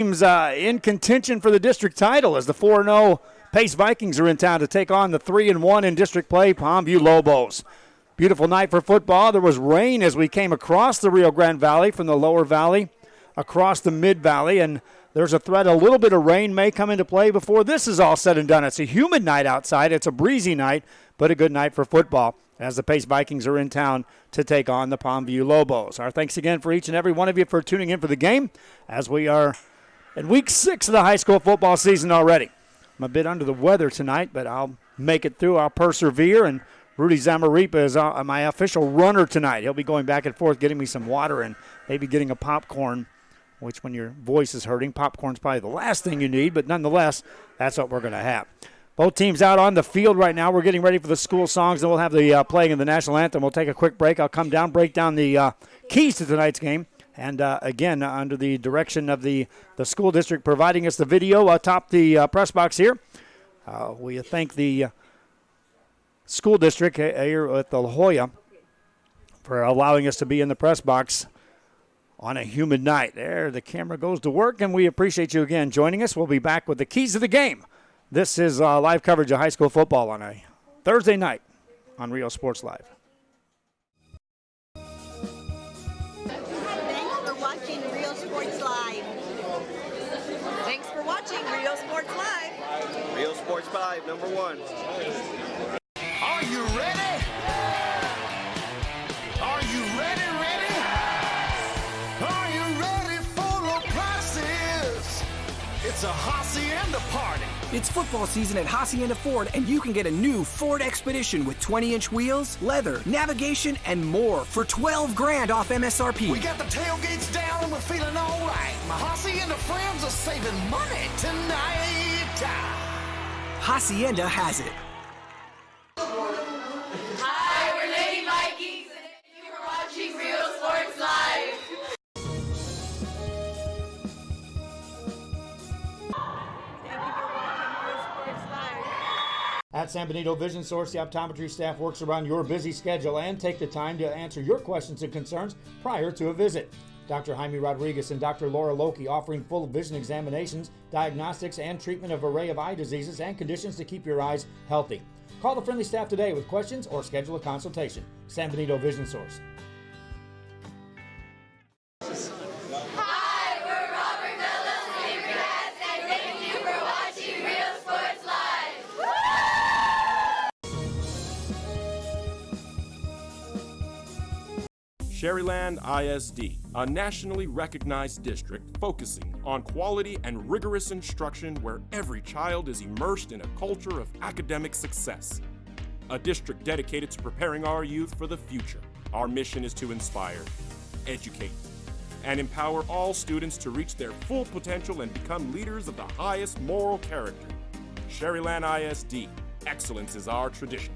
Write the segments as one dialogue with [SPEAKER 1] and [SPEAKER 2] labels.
[SPEAKER 1] Teams in contention for the district title as the 4-0 Pace Vikings are in town to take on the 3-1 in district play Palmview Lobos. Beautiful night for football. There was rain as we came across the Rio Grande Valley from the lower valley across the mid-valley, and there's a threat a little bit of rain may come into play before this is all said and done. It's a humid night outside. It's a breezy night, but a good night for football as the Pace Vikings are in town to take on the Palmview Lobos. Our thanks again for each and every one of you for tuning in for the game as we are in week 6 of the high school football season already. I'm a bit under the weather tonight, but I'll make it through. I'll persevere, and Rudy Zamaripa is my official runner tonight. He'll be going back and forth, getting me some water and maybe getting a popcorn, which when your voice is hurting, popcorn's probably the last thing you need, but nonetheless, that's what we're going to have. Both teams out on the field right now. We're getting ready for the school songs, and we'll have the playing of the national anthem. We'll take a quick break. I'll come down, break down the keys to tonight's game. And, again, under the direction of the school district providing us the video atop the press box here. We thank the school district here at the La Jolla for allowing us to be in the press box on a humid night. There, the camera goes to work, and we appreciate you again joining us. We'll be back with the keys to the game. This is live coverage of high school football on a Thursday night on Rio Sports Live.
[SPEAKER 2] Thanks for watching Rio Sports Live.
[SPEAKER 3] Rio Sports Live, number 1.
[SPEAKER 4] Are you ready? Are you ready? Are you ready for the prices? It's a Hacienda party.
[SPEAKER 5] It's football season at Hacienda Ford, and you can get a new Ford Expedition with 20-inch wheels, leather, navigation, and more for $12,000 off MSRP.
[SPEAKER 4] We got the tailgates down and we're feeling all right. My Hacienda friends are saving money tonight.
[SPEAKER 5] Hacienda has it.
[SPEAKER 6] Hi, we're Lady Vikings, and thank you for watching Rio Sports Live.
[SPEAKER 1] At San Benito Vision Source, the optometry staff works around your busy schedule and take the time to answer your questions and concerns prior to a visit. Dr. Jaime Rodriguez and Dr. Laura Loki offering full vision examinations, diagnostics, and treatment of an array of eye diseases and conditions to keep your eyes healthy. Call the friendly staff today with questions or schedule a consultation. San Benito Vision Source.
[SPEAKER 6] Hi, we're Robert Bella's favorite cats, and thank you for watching Rio Sports Live.
[SPEAKER 7] Sherryland ISD, a nationally recognized district focusing on quality and rigorous instruction where every child is immersed in a culture of academic success. A district dedicated to preparing our youth for the future. Our mission is to inspire, educate, and empower all students to reach their full potential and become leaders of the highest moral character. Sherryland ISD, excellence is our tradition.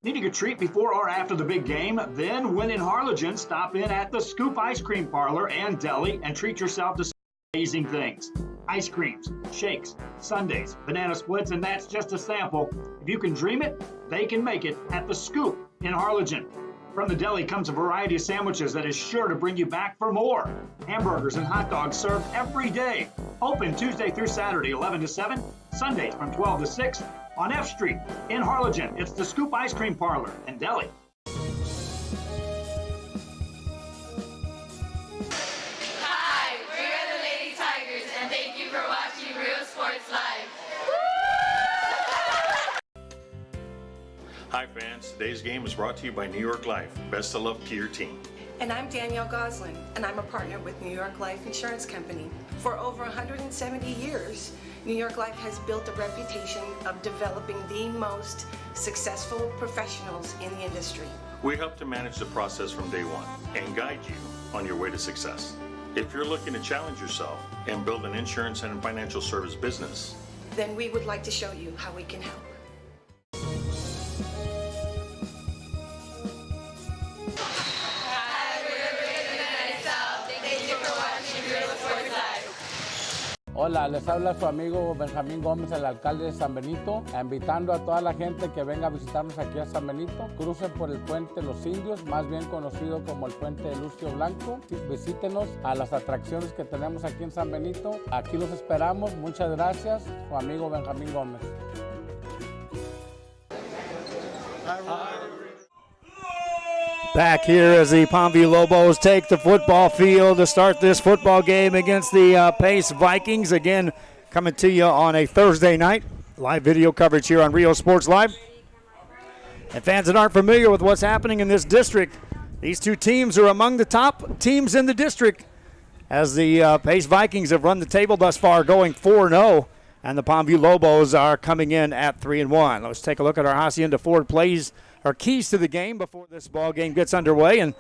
[SPEAKER 8] Needing a treat before or after the big game? Then, when in Harlingen, stop in at the Scoop Ice Cream Parlor and Deli and treat yourself to some amazing things. Ice creams, shakes, sundaes, banana splits, and that's just a sample. If you can dream it, they can make it at the Scoop in Harlingen. From the deli comes a variety of sandwiches that is sure to bring you back for more. Hamburgers and hot dogs served every day. Open Tuesday through Saturday, 11 to 7, Sundays from 12 to 6. On F Street in Harlingen, it's the Scoop Ice Cream Parlor and Deli.
[SPEAKER 6] Hi, we're the Lady Tigers, and thank you for watching Rio Sports Live.
[SPEAKER 9] Hi fans, today's game is brought to you by New York Life. Best of luck to your team.
[SPEAKER 10] And I'm Danielle Goslin, and I'm a partner with New York Life Insurance Company. For over 170 years, New York Life has built a reputation of developing the most successful professionals in the industry.
[SPEAKER 9] We help to manage the process from day one and guide you on your way to success. If you're looking to challenge yourself and build an insurance and financial service business,
[SPEAKER 10] then we would like to show you how we can help.
[SPEAKER 3] Hola, les habla su amigo Benjamín Gómez, el alcalde de San Benito, invitando a toda la gente que venga a visitarnos aquí a San Benito. Crucen por el puente Los Indios, más bien conocido como el puente de Lucio Blanco. Visítenos a las atracciones que tenemos aquí en San Benito. Aquí los esperamos. Muchas gracias, su amigo Benjamín Gómez.
[SPEAKER 1] Back here as the Palmview Lobos take the football field to start this football game against the Pace Vikings. Again, coming to you on a Thursday night. Live video coverage here on Rio Sports Live. And fans that aren't familiar with what's happening in this district, these two teams are among the top teams in the district as the Pace Vikings have run the table thus far, going 4-0, and the Palmview Lobos are coming in at 3-1. Let's take a look at our Hacienda Ford plays, our keys to the game before this ball game gets underway. And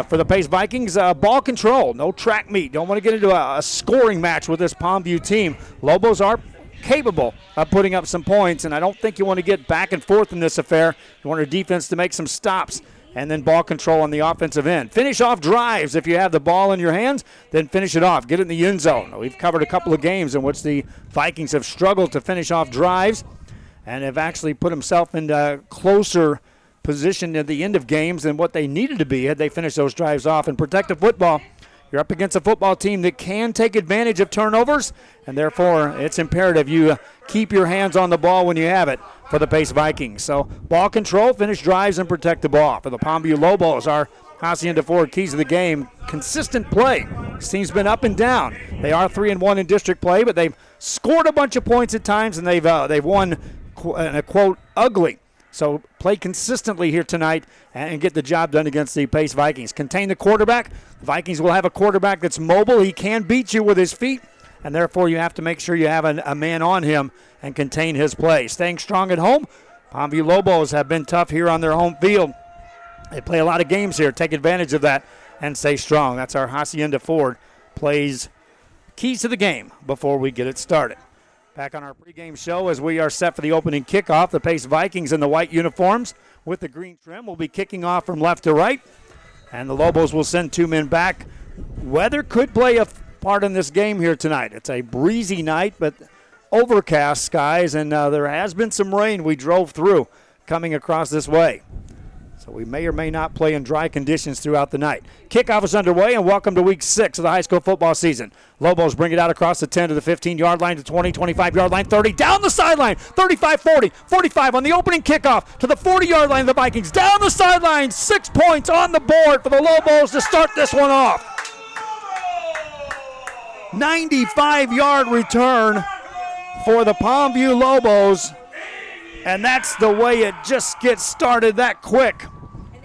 [SPEAKER 1] for the Pace Vikings, ball control, no track meet. Don't want to get into a scoring match with this Palmview team. Lobos are capable of putting up some points, and I don't think you want to get back and forth in this affair. You want your defense to make some stops and then ball control on the offensive end. Finish off drives. If you have the ball in your hands, then finish it off. Get it in the end zone. We've covered a couple of games in which the Vikings have struggled to finish off drives and have actually put themselves into closer position at the end of games than what they needed to be had they finished those drives off. And protective football, you're up against a football team that can take advantage of turnovers, and therefore it's imperative you keep your hands on the ball when you have it for the Pace Vikings. So ball control, finish drives, and protect the ball. For the Palmview Lobos, our Hacienda Ford keys of the game, consistent play. This team's been up and down. They are 3-1 in district play, but they've scored a bunch of points at times, and they've won, in a quote, ugly. So play consistently here tonight and get the job done against the Pace Vikings. Contain the quarterback. The Vikings will have a quarterback that's mobile. He can beat you with his feet, and therefore you have to make sure you have a man on him and contain his play. Staying strong at home. Palmview Lobos have been tough here on their home field. They play a lot of games here. Take advantage of that and stay strong. That's our Hacienda Ford plays keys to the game before we get it started. Back on our pregame show as we are set for the opening kickoff. The Pace Vikings in the white uniforms with the green trim will be kicking off from left to right. And the Lobos will send two men back. Weather could play a part in this game here tonight. It's a breezy night, but overcast skies, and there has been some rain we drove through coming across this way. So we may or may not play in dry conditions throughout the night. Kickoff is underway, and welcome to week 6 of the high school football season. Lobos bring it out across the 10 to the 15-yard line, to 20, 25-yard line, 30, down the sideline, 35, 40, 45 on the opening kickoff to the 40-yard line of the Vikings. Down the sideline, 6 points on the board for the Lobos to start this one off. 95-yard return for the Palmview Lobos. And that's the way it just gets started that quick.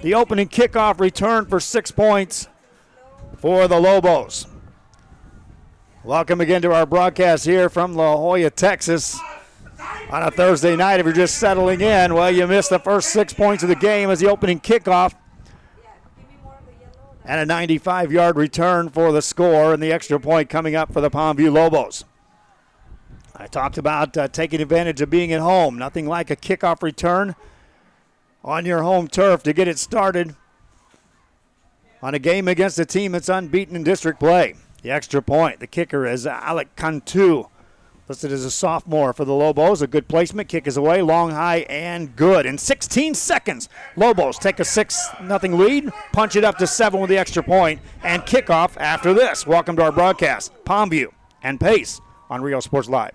[SPEAKER 1] The opening kickoff return for 6 points for the Lobos. Welcome again to our broadcast here from La Jolla, Texas. On a Thursday night, if you're just settling in, well, you missed the first 6 points of the game as the opening kickoff. And a 95-yard return for the score, and the extra point coming up for the Palmview Lobos. I talked about taking advantage of being at home. Nothing like a kickoff return on your home turf to get it started on a game against a team that's unbeaten in district play. The extra point, the kicker is Alec Cantu, listed as a sophomore for the Lobos. A good placement, kick is away, long, high, and good. In 16 seconds, Lobos take a 6-0 lead, punch it up to 7 with the extra point, and kickoff after this. Welcome to our broadcast, Palmview and Pace on Rio Sports Live.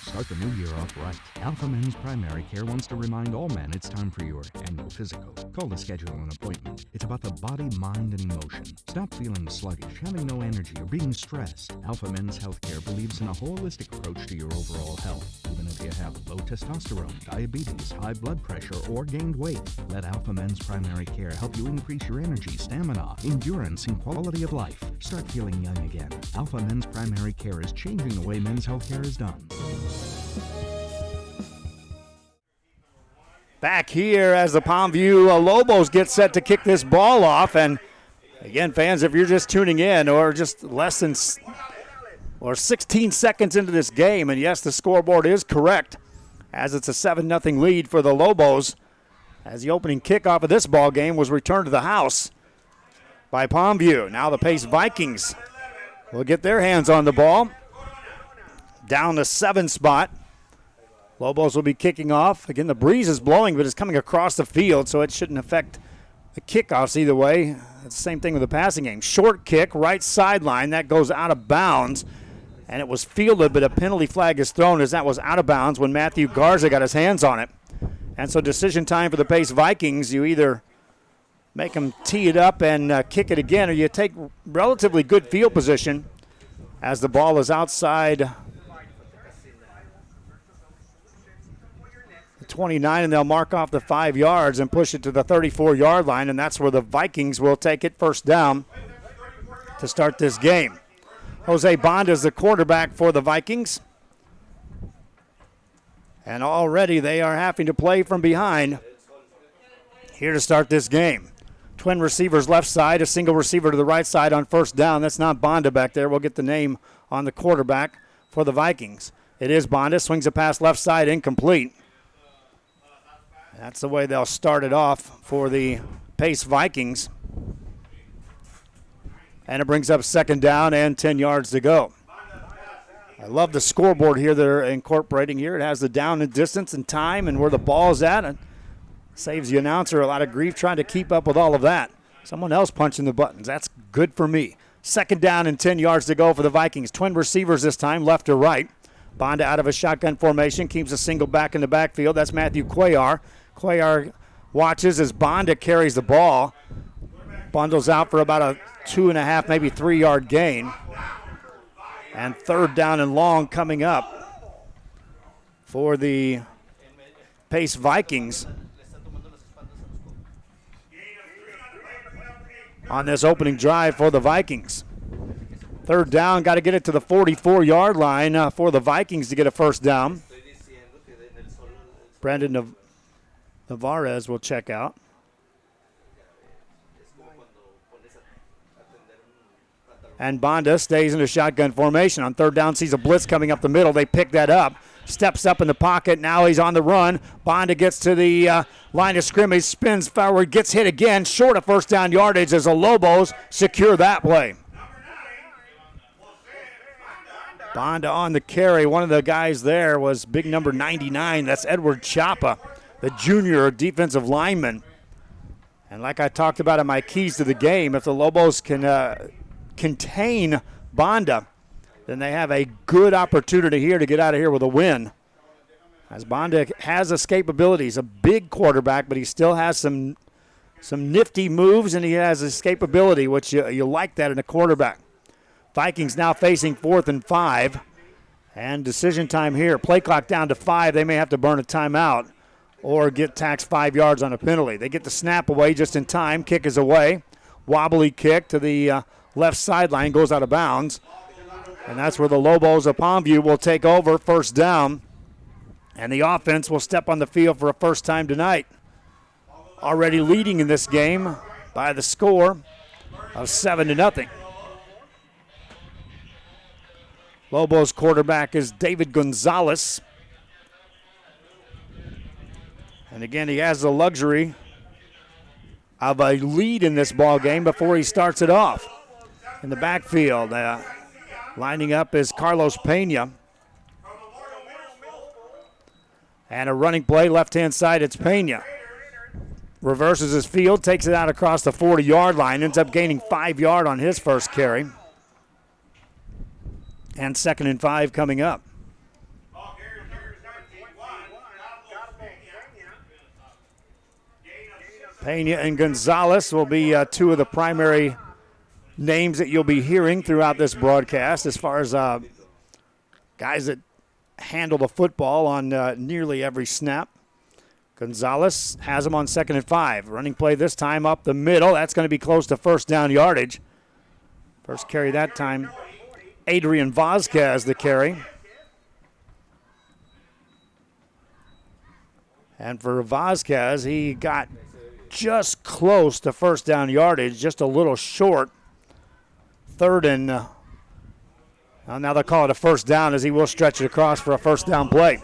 [SPEAKER 11] Start the new year off right. Alpha Men's Primary Care wants to remind all men it's time for your annual physical. Call to schedule an appointment. It's about the body, mind, and emotion. Stop feeling sluggish, having no energy, or being stressed. Alpha Men's Healthcare believes in a holistic approach to your overall health. Even if you have low testosterone, diabetes, high blood pressure, or gained weight, let Alpha Men's Primary Care help you increase your energy, stamina, endurance, and quality of life. Start feeling young again. Alpha Men's Primary Care is changing the way men's healthcare is done.
[SPEAKER 1] Back here as the Palmview Lobos get set to kick this ball off. And again, fans, if you're just tuning in or just less than We're 16 seconds into this game, and yes, the scoreboard is correct, as it's a 7-0 lead for the Lobos, as the opening kickoff of this ball game was returned to the house by Palmview. Now the Pace Vikings will get their hands on the ball. Down the 7 spot. Lobos will be kicking off. Again, the breeze is blowing, but it's coming across the field, so it shouldn't affect the kickoffs either way. It's the same thing with the passing game. Short kick, right sideline. That goes out of bounds. And it was fielded, but a penalty flag is thrown as that was out of bounds when Matthew Garza got his hands on it. And so decision time for the Pace Vikings. You either make them tee it up and kick it again, or you take relatively good field position as the ball is outside the 29, and they'll mark off the 5 yards and push it to the 34-yard line, and that's where the Vikings will take it first down to start this game. Jose Banda is the quarterback for the Vikings. And already they are having to play from behind here to start this game. Twin receivers left side, a single receiver to the right side on first down. That's not Banda back there. We'll get the name on the quarterback for the Vikings. It is Banda, swings a pass left side, incomplete. That's the way they'll start it off for the Pace Vikings. And it brings up second down and 10 yards to go. I love the scoreboard here they're incorporating here. It has the down and distance and time and where the ball's at. And saves the announcer a lot of grief trying to keep up with all of that. Someone else punching the buttons. That's good for me. Second down and 10 yards to go for the Vikings. Twin receivers this time, left to right. Banda out of a shotgun formation, keeps a single back in the backfield. That's Matthew Cuellar. Cuellar watches as Banda carries the ball. Bundles out for about a 2.5, maybe 3-yard gain. And third down and long coming up for the Pace Vikings on this opening drive for the Vikings. Third down, got to get it to the 44-yard line for the Vikings to get a first down. Brandon Alvarez will check out. And Banda stays in a shotgun formation. On third down, sees a blitz coming up the middle. They pick that up. Steps up in the pocket. Now he's on the run. Banda gets to the line of scrimmage, spins forward, gets hit again. Short of first down yardage as the Lobos secure that play. Banda on the carry. One of the guys there was big number 99. That's Edward Chapa, the junior defensive lineman. And like I talked about in my keys to the game, if the Lobos can contain Banda, then they have a good opportunity here to get out of here with a win. As Banda has escapability. A big quarterback, but he still has some nifty moves, and he has escapability, which you like that in a quarterback. Vikings now facing 4th and 5, and decision time here. Play clock down to 5. They may have to burn a timeout or get taxed 5 yards on a penalty. They get the snap away just in time. Kick is away. Wobbly kick to the left sideline, goes out of bounds. And that's where the Lobos of Palmview will take over, first down. And the offense will step on the field for a first time tonight. Already leading in this game by the score of 7-0. Lobos quarterback is David Gonzales. And again, he has the luxury of a lead in this ball game before he starts it off. In the backfield, lining up is Carlos Pena. And a running play, left-hand side, it's Pena. Reverses his field, takes it out across the 40-yard line, ends up gaining 5 yards on his first carry. And 2nd and 5 coming up. Pena and Gonzales will be two of the primary names that you'll be hearing throughout this broadcast as far as guys that handle the football on nearly every snap. Gonzales has him on 2nd and 5. Running play this time up the middle. That's going to be close to first down yardage. First carry that time. Adrian Vasquez the carry. And for Vasquez, he got just close to first down yardage, just a little short. 3rd Well, now they'll call it a first down as he will stretch it across for a first down play.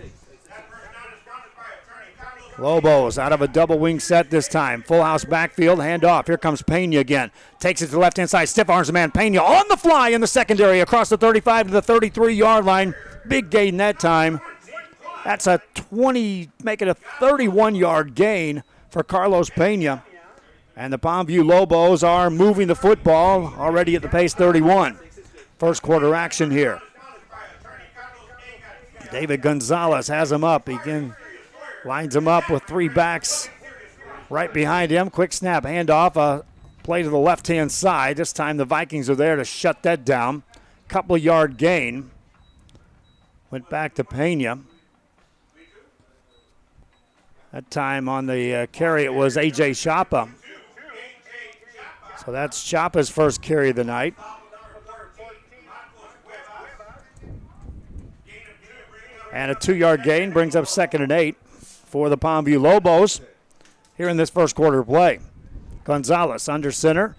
[SPEAKER 1] Lobos out of a double wing set this time. Full house backfield, handoff. Here comes Pena again. Takes it to the left-hand side. Stiff arms the man. Pena on the fly in the secondary across the 35 to the 33-yard line. Big gain that time. That's a 20, make it a 31-yard gain for Carlos Pena. And the Palmview Lobos are moving the football already at the pace 31. First quarter action here. David Gonzales has him up. He lines him up with three backs right behind him. Quick snap, handoff, a play to the left-hand side. This time the Vikings are there to shut that down. Couple of yard gain. Went back to Pena. That time on the carry it was A.J. Chapa. So that's Chapa's first carry of the night. And a 2-yard gain brings up 2nd and 8 for the Palmview Lobos here in this first quarter play. Gonzales under center.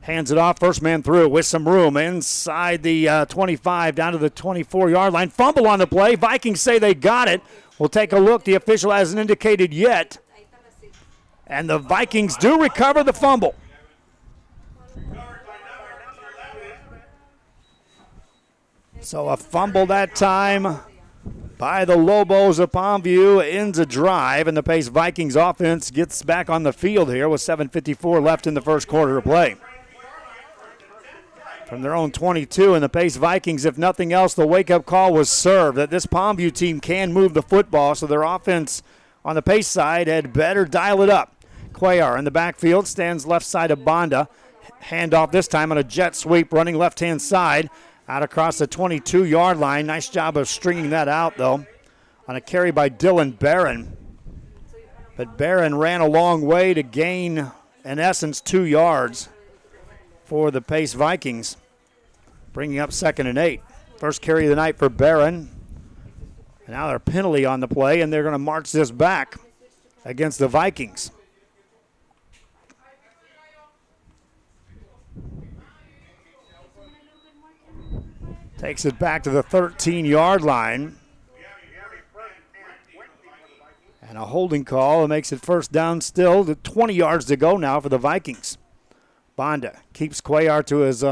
[SPEAKER 1] Hands it off, first man through with some room inside the 25 down to the 24-yard line. Fumble on the play. Vikings say they got it. We'll take a look. The official hasn't indicated yet. And the Vikings do recover the fumble. So a fumble that time by the Lobos of Palmview ends a drive, and the Pace Vikings offense gets back on the field here with 7:54 left in the first quarter of play. From their own 22, and the Pace Vikings, if nothing else, the wake-up call was served that this Palmview team can move the football, so their offense on the Pace side had better dial it up. Cuellar in the backfield stands left side of Banda. Handoff this time on a jet sweep running left-hand side. Out across the 22-yard line. Nice job of stringing that out, though, on a carry by Dylan Barron. But Barron ran a long way to gain, in essence, 2 yards for the Pace Vikings, bringing up 2nd and 8. First carry of the night for Barron. And now they're penalty on the play, and they're going to march this back against the Vikings. Takes it back to the 13-yard line. And a holding call makes it first down still. 20 yards to go now for the Vikings. Banda keeps Cuellar to his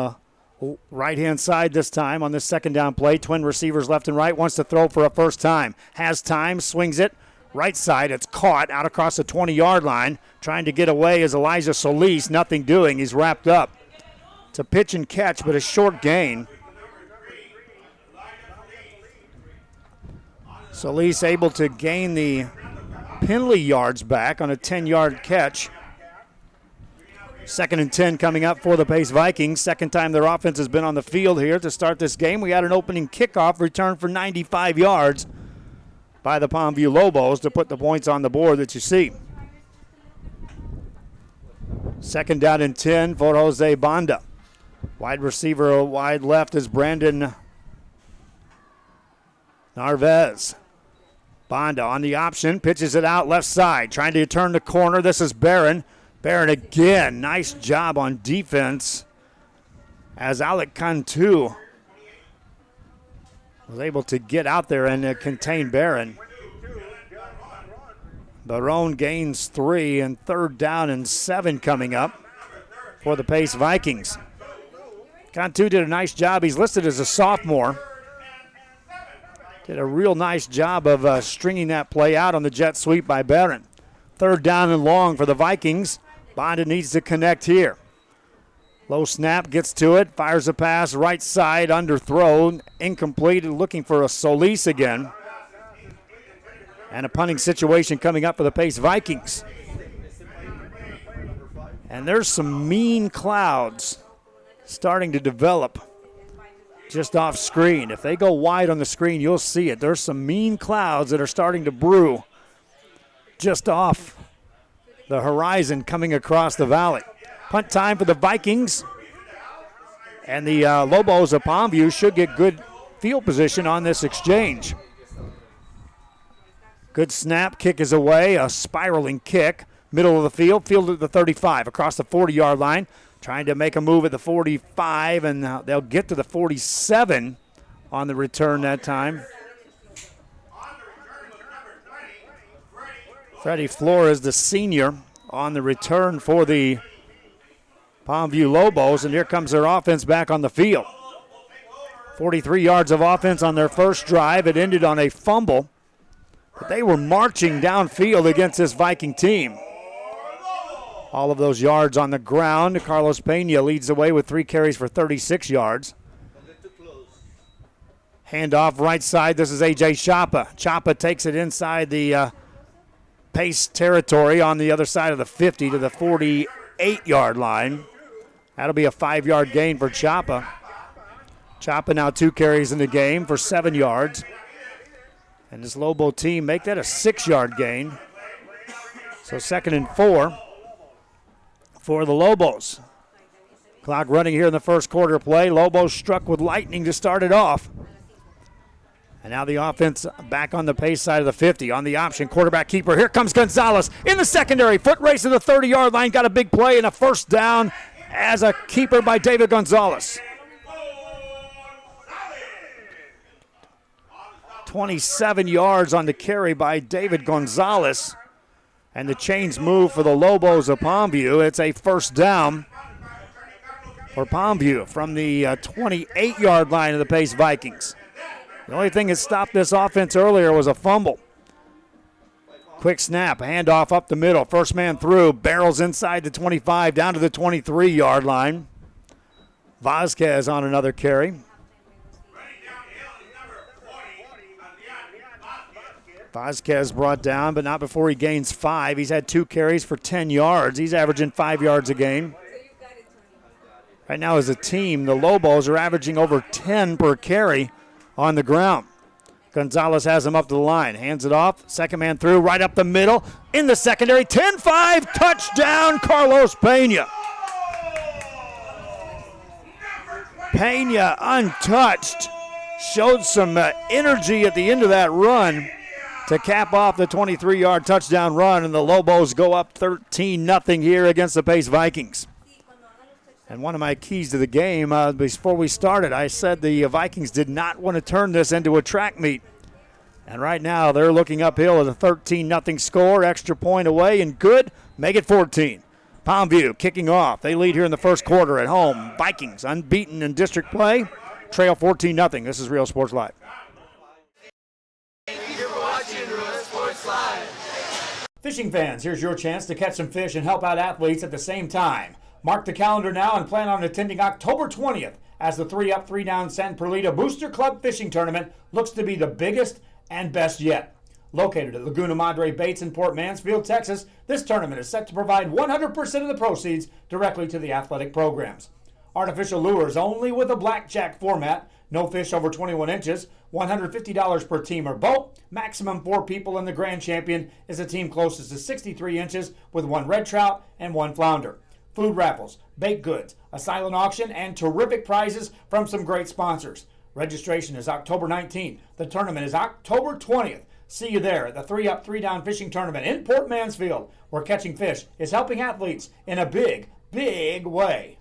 [SPEAKER 1] right-hand side this time on this second down play. Twin receivers left and right. Wants to throw for a first time. Has time, swings it. Right side, it's caught out across the 20-yard line. Trying to get away is Elijah Solis. Nothing doing. He's wrapped up. It's a pitch and catch, but a short gain. Solis able to gain the penalty yards back on a 10-yard catch. 2nd and 10 coming up for the Pace Vikings. Second time their offense has been on the field here to start this game. We had an opening kickoff return for 95 yards by the Palmview Lobos to put the points on the board that you see. 2nd down and 10 for Jose Banda. Wide receiver, wide left is Brandon Narvez. Banda on the option, pitches it out left side, trying to turn the corner. This is Barron. Barron again, nice job on defense as Alec Cantu was able to get out there and contain Barron. Barone gains 3, and 3rd down and 7 coming up for the Pace Vikings. Cantu did a nice job. He's listed as a sophomore. Did a real nice job of stringing that play out on the jet sweep by Barron. 3rd down and long for the Vikings. Banda needs to connect here. Low snap, gets to it, fires a pass, right side, underthrown, incomplete, looking for a Solis again. And a punting situation coming up for the Pace Vikings. And there's some mean clouds starting to develop just off screen. If they go wide on the screen, you'll see it. There's some mean clouds that are starting to brew just off the horizon coming across the valley. Punt time for the Vikings. And the Lobos of Palmview should get good field position on this exchange. Good snap, kick is away, a spiraling kick. Middle of the field, field at the 35, across the 40-yard line. Trying to make a move at the 45, and they'll get to the 47 on the return that time. Freddie Flores, the senior, on the return for the Palmview Lobos, and here comes their offense back on the field. 43 yards of offense on their first drive. It ended on a fumble, but they were marching downfield against this Viking team. All of those yards on the ground. Carlos Pena leads the way with 3 carries for 36 yards. Handoff right side. This is A.J. Chapa. Chapa takes it inside the Pace territory on the other side of the 50 to the 48-yard line. That'll be a 5-yard gain for Chapa. Chapa now 2 carries in the game for 7 yards. And this Lobo team make that a 6-yard gain. So 2nd and 4 for the Lobos. Clock running here in the first quarter play. Lobos struck with lightning to start it off. And now the offense back on the Pace side of the 50. On the option, quarterback keeper. Here comes Gonzales in the secondary. Foot race to the 30-yard line. Got a big play and a first down as a keeper by David Gonzales. 27 yards on the carry by David Gonzales. And the chains move for the Lobos of Palmview. It's a first down for Palmview from the 28-yard line of the Pace Vikings. The only thing that stopped this offense earlier was a fumble. Quick snap, handoff up the middle. First man through, barrels inside the 25, down to the 23-yard line. Vasquez on another carry. Vasquez brought down, but not before he gains 5. He's had 2 carries for 10 yards. He's averaging 5 yards a game. Right now as a team, the Lobos are averaging over 10 per carry on the ground. Gonzales has him up to the line. Hands it off. Second man through, right up the middle. In the secondary, 10-5, touchdown, Carlos Pena. Pena untouched. Showed some energy at the end of that run to cap off the 23-yard touchdown run, and the Lobos go up 13-0 here against the Pace Vikings. And one of my keys to the game, before we started, I said the Vikings did not want to turn this into a track meet. And right now they're looking uphill at a 13-0 score, extra point away, and good, make it 14. Palmview kicking off. They lead here in the first quarter at home. Vikings unbeaten in district play, trail 14-0. This is Real Sports Live.
[SPEAKER 6] Thank you for watching Real Sports Live.
[SPEAKER 1] Fishing fans, here's your chance to catch some fish and help out athletes at the same time. Mark the calendar now and plan on attending October 20th as the 3-Up, 3-Down San Perlita Booster Club Fishing Tournament looks to be the biggest and best yet. Located at Laguna Madre Baits in Port Mansfield, Texas, this tournament is set to provide 100% of the proceeds directly to the athletic programs. Artificial lures only with a blackjack format, no fish over 21 inches, $150 per team or boat, maximum 4 people, and the grand champion is a team closest to 63 inches with 1 red trout and 1 flounder. Food raffles, baked goods, a silent auction, and terrific prizes from some great sponsors. Registration is October 19th. The tournament is October 20th. See you there at the 3-Up, 3-Down Fishing Tournament in Port Mansfield, where catching fish is helping athletes in a big, big way.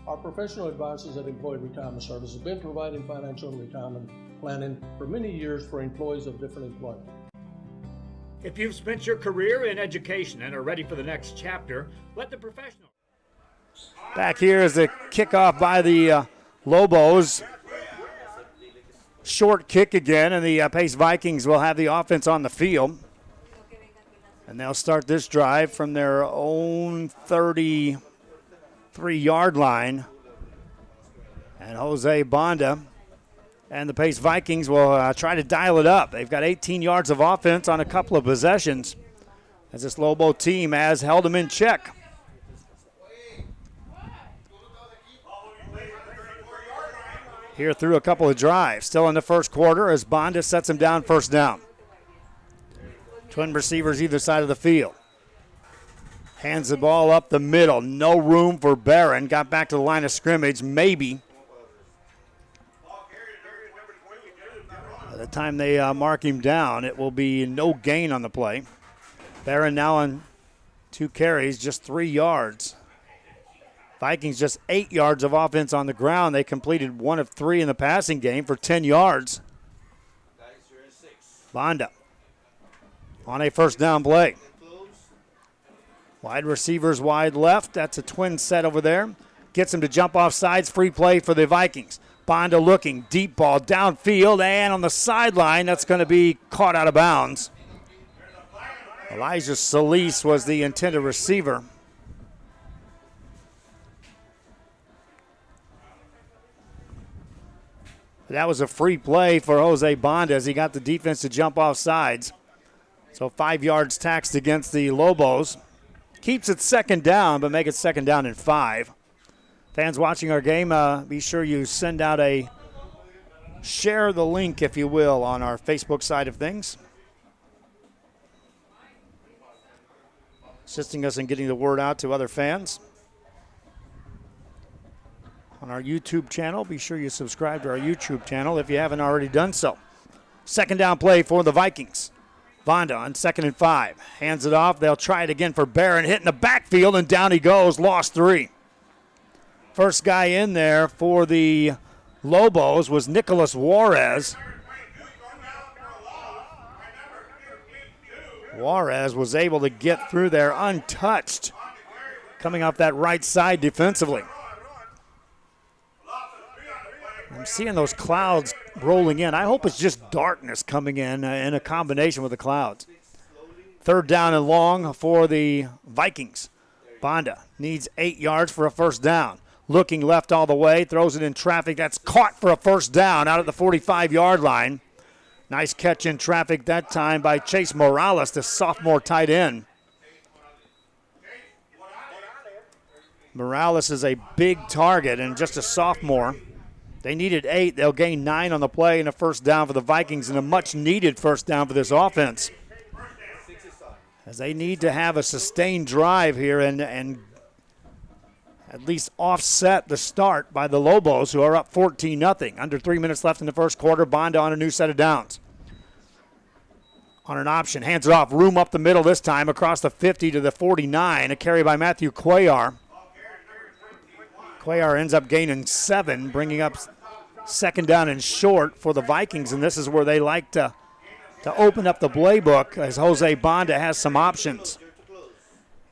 [SPEAKER 12] Our professional advisors at Employee Retirement Service have been providing financial and retirement planning for many years for employees of different employment.
[SPEAKER 1] If you've spent your career in education and are ready for the next chapter, let the professional. Back here is the kickoff by the Lobos. Short kick again, and the Pace Vikings will have the offense on the field. And they'll start this drive from their own 33-yard line. And Jose Banda and the Pace Vikings will try to dial it up. They've got 18 yards of offense on a couple of possessions, as this Lobo team has held them in check. Here through a couple of drives. Still in the first quarter as Banda sets him down first down. Twin receivers either side of the field. Hands the ball up the middle. No room for Barron. Got back to the line of scrimmage, maybe. By the time they mark him down, it will be no gain on the play. Barron now on 2 carries, just 3 yards. Vikings just 8 yards of offense on the ground. They completed 1 of 3 in the passing game for 10 yards. Banda on a first down play. Wide receivers wide left. That's a twin set over there. Gets him to jump off sides. Free play for the Vikings. Banda looking. Deep ball downfield and on the sideline. That's going to be caught out of bounds. Elijah Solis was the intended receiver. That was a free play for Jose Banda as he got the defense to jump off sides. So 5 yards taxed against the Lobos. Keeps it second down, but make it second down and 5. Fans watching our game, be sure you send out share the link, if you will, on our Facebook side of things. Assisting us in getting the word out to other fans. On our YouTube channel, be sure you subscribe to our YouTube channel if you haven't already done so. Second down play for the Vikings. Banda on 2nd and 5. Hands it off. They'll try it again for Barron. Hitting the backfield, and down he goes. Lost 3. First guy in there for the Lobos was Nicholas Juarez. Juarez was able to get through there untouched, coming off that right side defensively. I'm seeing those clouds rolling in. I hope it's just darkness coming in a combination with the clouds. Third down and long for the Vikings. Banda needs 8 yards for a first down. Looking left all the way, throws it in traffic. That's caught for a first down out at the 45-yard line. Nice catch in traffic that time by Chase Morales, the sophomore tight end. Morales is a big target and just a sophomore. They needed 8. They'll gain 9 on the play and a first down for the Vikings and a much-needed first down for this offense. As they need to have a sustained drive here and at least offset the start by the Lobos, who are up 14-0. Under 3 minutes left in the first quarter. Banda on a new set of downs. On an option, hands it off. Room up the middle this time, across the 50 to the 49. A carry by Matthew Cuellar. Cuellar ends up gaining 7, bringing up second down and short for the Vikings, and this is where they like to open up the playbook as Jose Banda has some options.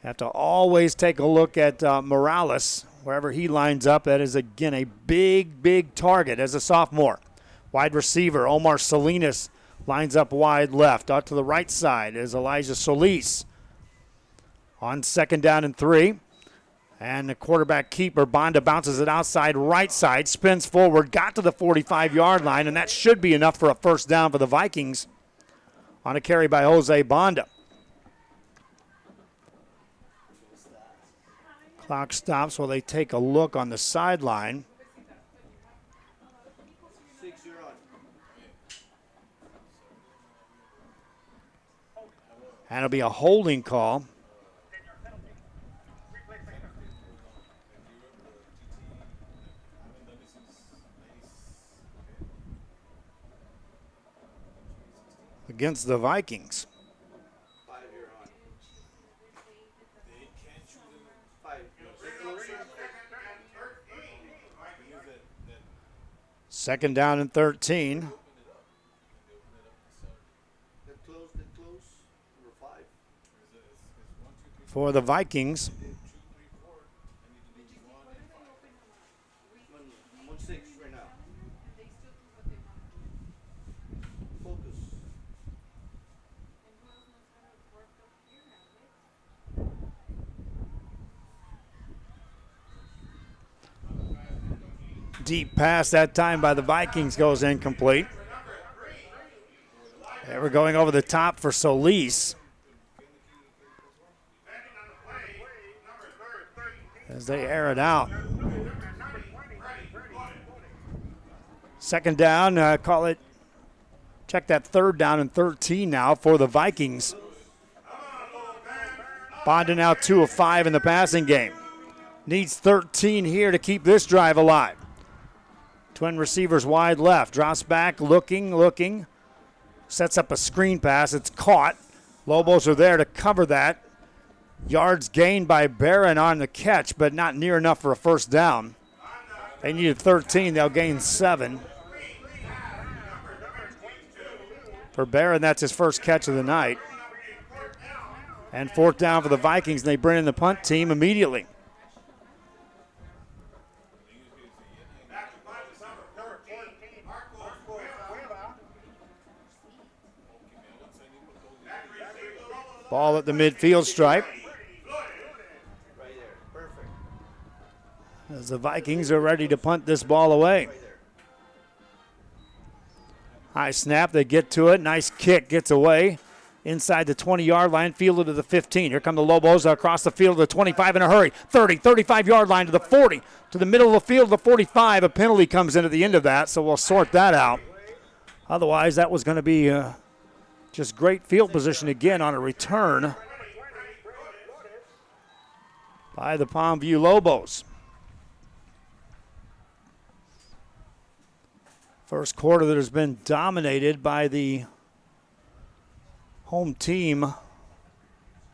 [SPEAKER 1] Have to always take a look at Morales, wherever he lines up. That is, again, a big, big target as a sophomore. Wide receiver, Omar Salinas, lines up wide left. Out to the right side is Elijah Solis. On second down and 3. And the quarterback keeper, Banda, bounces it outside right side, spins forward, got to the 45-yard line, and that should be enough for a first down for the Vikings on a carry by Jose Banda. Clock stops while they take a look on the sideline. And it'll be a holding call. Against the Vikings. Second down and 13. For the Vikings. Deep pass that time by the Vikings goes incomplete. They were going over the top for Solis. As they air it out. Second down, check that third down and 13 now for the Vikings. Banda now 2 of 5 in the passing game. Needs 13 here to keep this drive alive. Twin receivers wide left. Drops back, looking. Sets up a screen pass. It's caught. Lobos are there to cover that. Yards gained by Barron on the catch, but not near enough for a first down. They needed 13. They'll gain 7. For Barron, that's his first catch of the night. And fourth down for the Vikings, and they bring in the punt team immediately. Ball at the midfield stripe. As the Vikings are ready to punt this ball away. High snap, they get to it. Nice kick, gets away. Inside the 20-yard line, fielded to the 15. Here come the Lobos across the field to the 25 in a hurry. 30, 35-yard line to the 40. To the middle of the field, the 45. A penalty comes in at the end of that, so we'll sort that out. Otherwise, that was going to be just great field position again on a return by the Palmview Lobos. First quarter that has been dominated by the home team,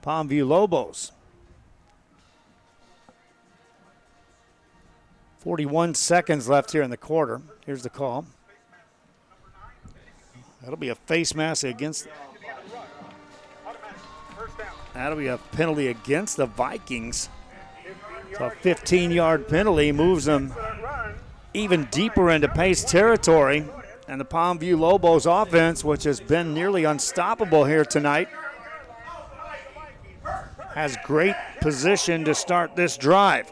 [SPEAKER 1] Palmview Lobos. 41 seconds left here in the quarter. Here's the call. That'll be a face mask against. That'll be a penalty against the Vikings. So a 15-yard penalty moves them even deeper into Pace territory. And the Palmview Lobos offense, which has been nearly unstoppable here tonight, has great position to start this drive.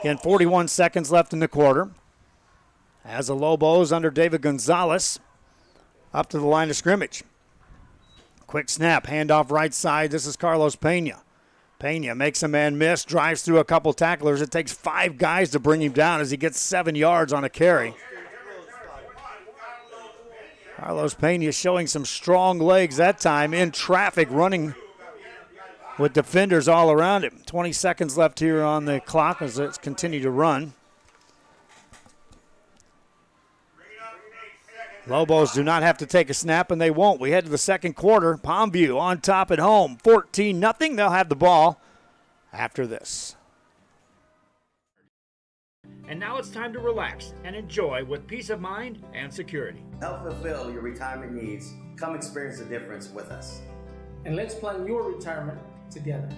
[SPEAKER 1] Again, 41 seconds left in the quarter. As the Lobos under David Gonzales up to the line of scrimmage. Quick snap, handoff right side. This is Carlos Pena. Pena makes a man miss, drives through a couple tacklers. It takes 5 guys to bring him down as he gets 7 yards on a carry. Carlos Pena showing some strong legs that time in traffic, running with defenders all around him. 20 seconds left here on the clock as it's continued to run. Lobos do not have to take a snap, and they won't. We head to the second quarter. Palmview on top at home, 14-0. They'll have the ball after this.
[SPEAKER 13] And now it's time to relax and enjoy with peace of mind and security.
[SPEAKER 14] Help fulfill your retirement needs. Come experience the difference with us.
[SPEAKER 12] And let's plan your retirement together.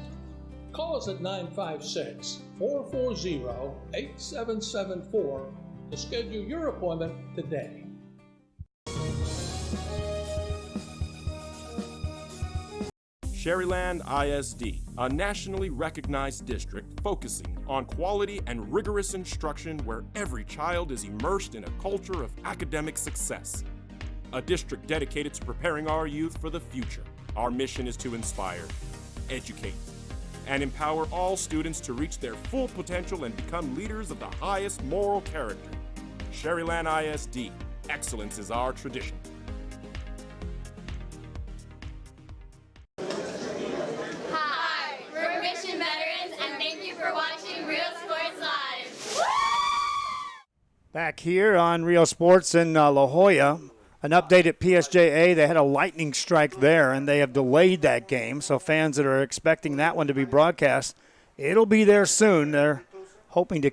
[SPEAKER 12] Call us at 956-440-8774 to schedule your appointment today.
[SPEAKER 7] Sherryland ISD, a nationally recognized district focusing on quality and rigorous instruction where every child is immersed in a culture of academic success. A district dedicated to preparing our youth for the future. Our mission is to inspire, educate, and empower all students to reach their full potential and become leaders of the highest moral character. Sherryland ISD, excellence is our tradition.
[SPEAKER 1] Back here on Real Sports in La Jolla, an update at PSJA. They had a lightning strike there, and they have delayed that game. So fans that are expecting that one to be broadcast, it'll be there soon. They're hoping to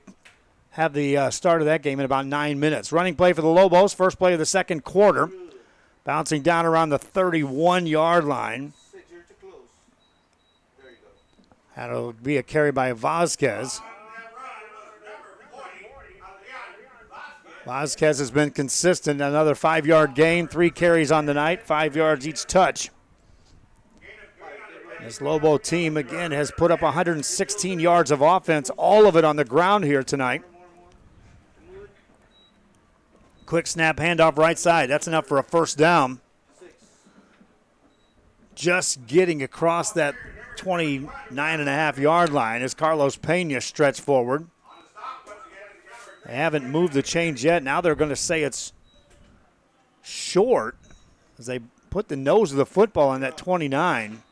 [SPEAKER 1] have the start of that game in about 9 minutes. Running play for the Lobos, first play of the second quarter. Bouncing down around the 31-yard line. That'll be a carry by Vasquez. Vasquez has been consistent. Another 5-yard gain, 3 carries on the night, 5 yards each touch. This Lobo team, again, has put up 116 yards of offense, all of it on the ground here tonight. Quick snap, handoff right side. That's enough for a first down. Just getting across that 29.5-yard line as Carlos Pena stretched forward. They haven't moved the chains yet. Now they're going to say it's short as they put the nose of the football on that 29.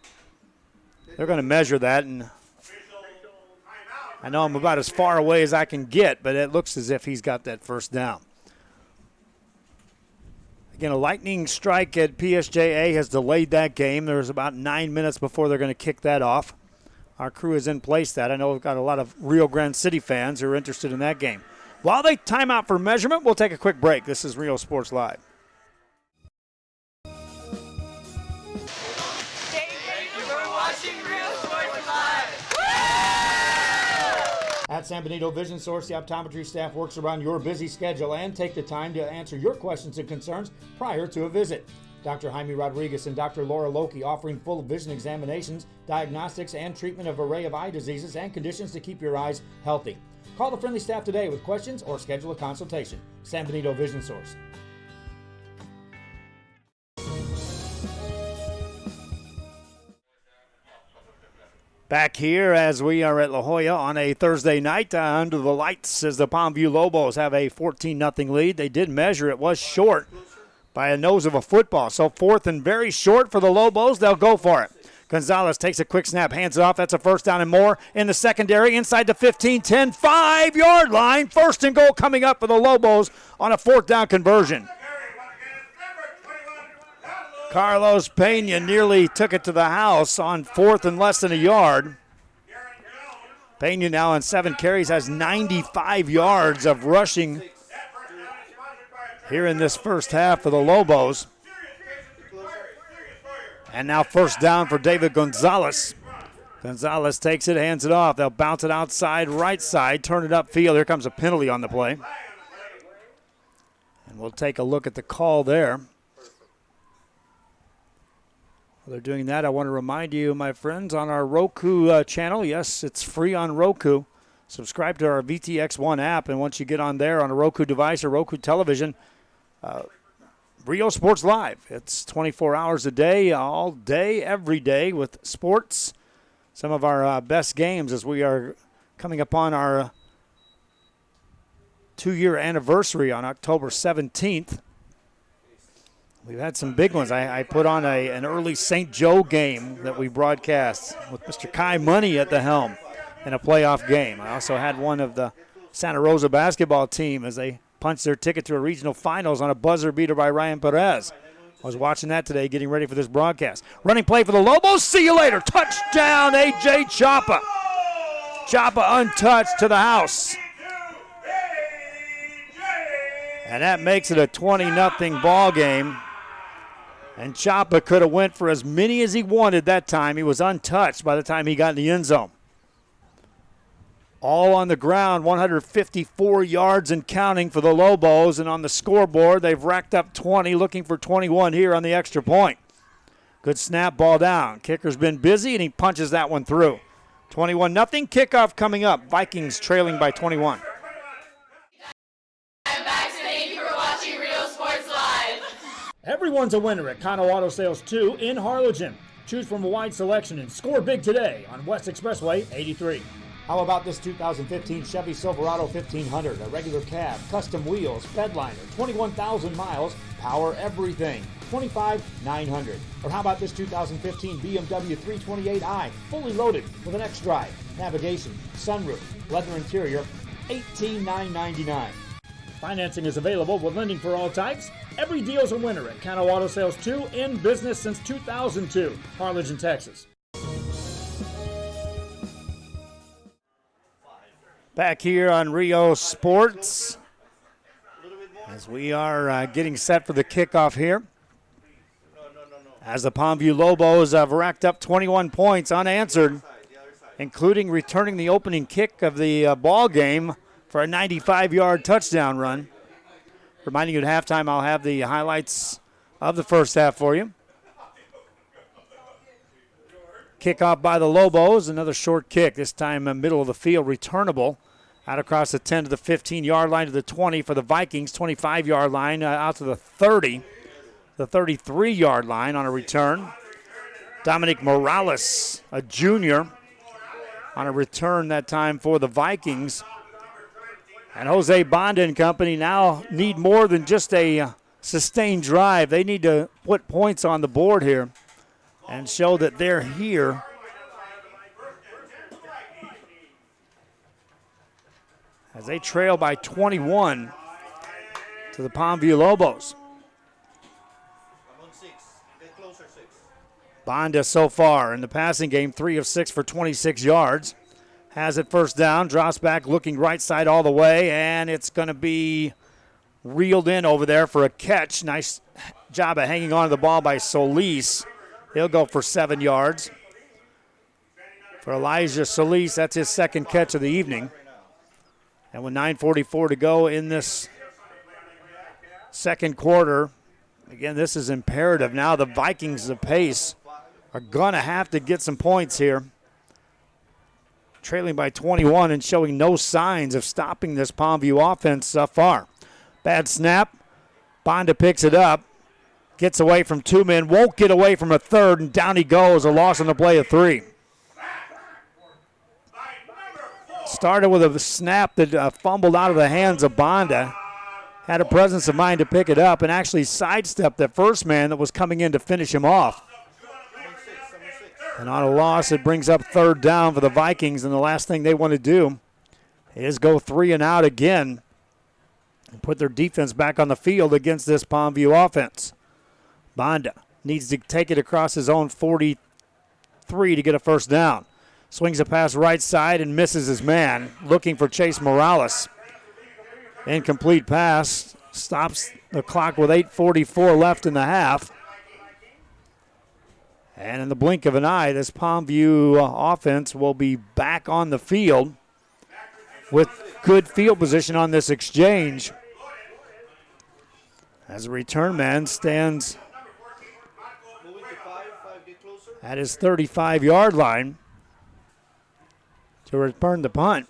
[SPEAKER 1] They're going to measure that, and I know I'm about as far away as I can get, but it looks as if he's got that first down. Again, a lightning strike at PSJA has delayed that game. There's about 9 minutes before they're going to kick that off. Our crew has in place that. I know we've got a lot of Rio Grande City fans who are interested in that game. While they time out for measurement, we'll take a quick break. This is Rio Sports Live. At San Benito Vision Source, the optometry staff works around your busy schedule and take the time to answer your questions and concerns prior to a visit. Dr. Jaime Rodriguez and Dr. Laura Loki offering full vision examinations, diagnostics, and treatment of an array of eye diseases and conditions to keep your eyes healthy. Call the friendly staff today with questions or schedule a consultation. San Benito Vision Source. Back here as we are at La Jolla on a Thursday night under the lights as the Palmview Lobos have a 14-0 lead. They did measure. It was short by a nose of a football. So 4th and very short for the Lobos. They'll go for it. Gonzales takes a quick snap, hands it off. That's a first down and more in the secondary inside the 15, 10, 5-yard line. 1st and goal coming up for the Lobos on a 4th down conversion. Carlos Pena nearly took it to the house on 4th and less than a yard. Pena now on 7 carries has 95 yards of rushing here in this first half for the Lobos. And now 1st down for David Gonzales. Gonzales takes it, hands it off. They'll bounce it outside, right side, turn it upfield. Here comes a penalty on the play. And we'll take a look at the call there. While they're doing that, I want to remind you, my friends, on our Roku channel, yes, it's free on Roku. Subscribe to our VTX1 app, and once you get on there on a Roku device or Roku television, Rio Sports Live. It's 24 hours a day, all day, every day with sports. Some of our best games as we are coming upon our 2-year anniversary on October 17th. We've had some big ones. I put on an early St. Joe game that we broadcast with Mr. Kai Money at the helm in a playoff game. I also had one of the Santa Rosa basketball team as they punched their ticket to a regional finals on a buzzer beater by Ryan Perez. I was watching that today, getting ready for this broadcast. Running play for the Lobos. See you later. Touchdown, A.J. Chapa. Chapa untouched to the house. And that makes it a 20-0 ball game. And Chapa could have went for as many as he wanted that time. He was untouched by the time he got in the end zone. All on the ground, 154 yards and counting for the Lobos. And on the scoreboard, they've racked up 20, looking for 21 here on the extra point. Good snap, ball down. Kicker's been busy, and he punches that one through. 21-0, kickoff coming up. Vikings trailing by 21. Everyone's a winner at Kano Auto Sales 2 in Harlingen. Choose from a wide selection and score big today on West Expressway 83. How about this 2015 Chevy Silverado 1500, a regular cab, custom wheels, bedliner, 21,000 miles, power everything, $25,900. Or how about this 2015 BMW 328i, fully loaded with an X-Drive, navigation, sunroof, leather interior, $18,999. Financing is available with lending for all types. Every deal's a winner at Kano Auto Sales 2, in business since 2002, Harlingen, Texas. Back here on Rio Sports as we are getting set for the kickoff here. As the Palmview Lobos have racked up 21 points unanswered, including returning the opening kick of the ball game for a 95-yard touchdown run. Reminding you at halftime, I'll have the highlights of the first half for you. Kickoff by the Lobos, another short kick, this time middle of the field, returnable. Out across the 10 to the 15-yard line to the 20 for the Vikings, 25-yard line out to the 30, the 33-yard line on a return. Dominic Morales, a junior, on a return that time for the Vikings. And Jose Banda and company now need more than just a sustained drive. They need to put points on the board here and show that they're here. As they trail by 21 to the Palmview Lobos. Banda so far in the passing game, 3 of 6 for 26 yards. Has it first down, drops back looking right side all the way, and it's going to be reeled in over there for a catch. Nice job of hanging on to the ball by Solis. He'll go for 7 yards. For Elijah Solis, that's his second catch of the evening. And with 9:44 to go in this second quarter, again, this is imperative. Now the Vikings, the pace, are going to have to get some points here. Trailing by 21 and showing no signs of stopping this Palmview offense so far. Bad snap. Banda picks it up. Gets away from 2 men. Won't get away from a third, and down he goes. A loss on the play of 3. Started with a snap that fumbled out of the hands of Banda. Had a presence of mind to pick it up and actually sidestepped the first man that was coming in to finish him off. And on a loss, it brings up third down for the Vikings, and the last thing they want to do is go 3 and out again and put their defense back on the field against this Palmview offense. Banda needs to take it across his own 43 to get a first down. Swings a pass right side and misses his man, looking for Chase Morales. Incomplete pass, stops the clock with 8:44 left in the half. And in the blink of an eye, this Palmview offense will be back on the field with good field position on this exchange. As a return man stands at his 35-yard line to return the punt.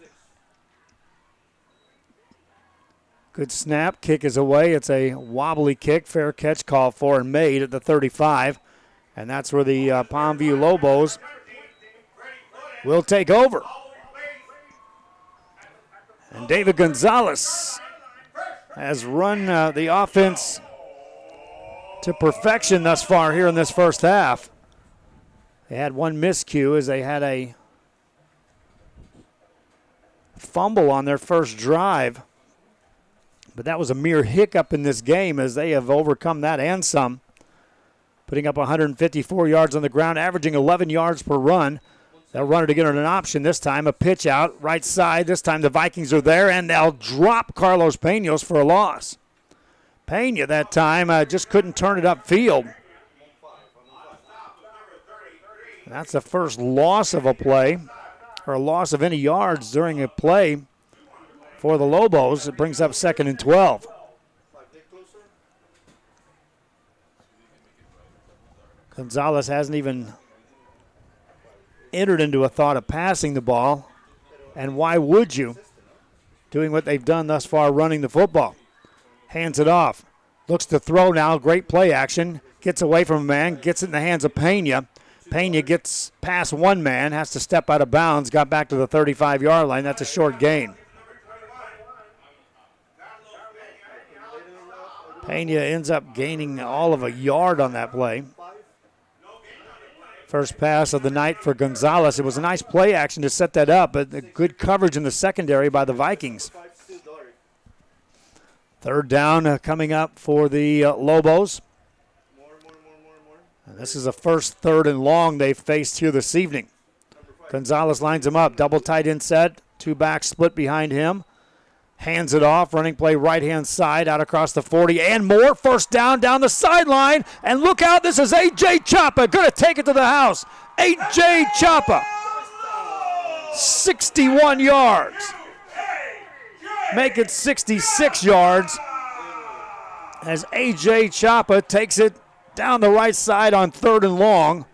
[SPEAKER 1] Good snap, kick is away. It's a wobbly kick, fair catch called for and made at the 35. And that's where the Palmview Lobos will take over. And David Gonzales has run the offense to perfection thus far here in this first half. They had one miscue as they had a fumble on their first drive. But that was a mere hiccup in this game as they have overcome that and some. Putting up 154 yards on the ground, averaging 11 yards per run. They'll run it again on an option this time, a pitch out, right side. This time the Vikings are there, and they'll drop Carlos Pena's for a loss. Pena that time just couldn't turn it upfield. That's the first loss of a play, or a loss of any yards during a play for the Lobos. It brings up 2nd and 12. Gonzales hasn't even entered into a thought of passing the ball. And why would you? Doing what they've done thus far, running the football. Hands it off. Looks to throw now. Great play action. Gets away from a man. Gets it in the hands of Pena. Pena gets past one man. Has to step out of bounds. Got back to the 35-yard line. That's a short gain. Pena ends up gaining all of a yard on that play. First pass of the night for Gonzales. It was a nice play action to set that up, but good coverage in the secondary by the Vikings. Third down coming up for the Lobos. And this is the first 3rd and long they've faced here this evening. Gonzales lines him up, double tight end set, 2 backs split behind him. Hands it off, running play right-hand side, out across the 40, and more. First down the sideline, and look out, this is A.J. Chapa, going to take it to the house. A.J. Chapa, 61 yards. Make it 66 yards as A.J. Chapa takes it down the right side on 3rd and long.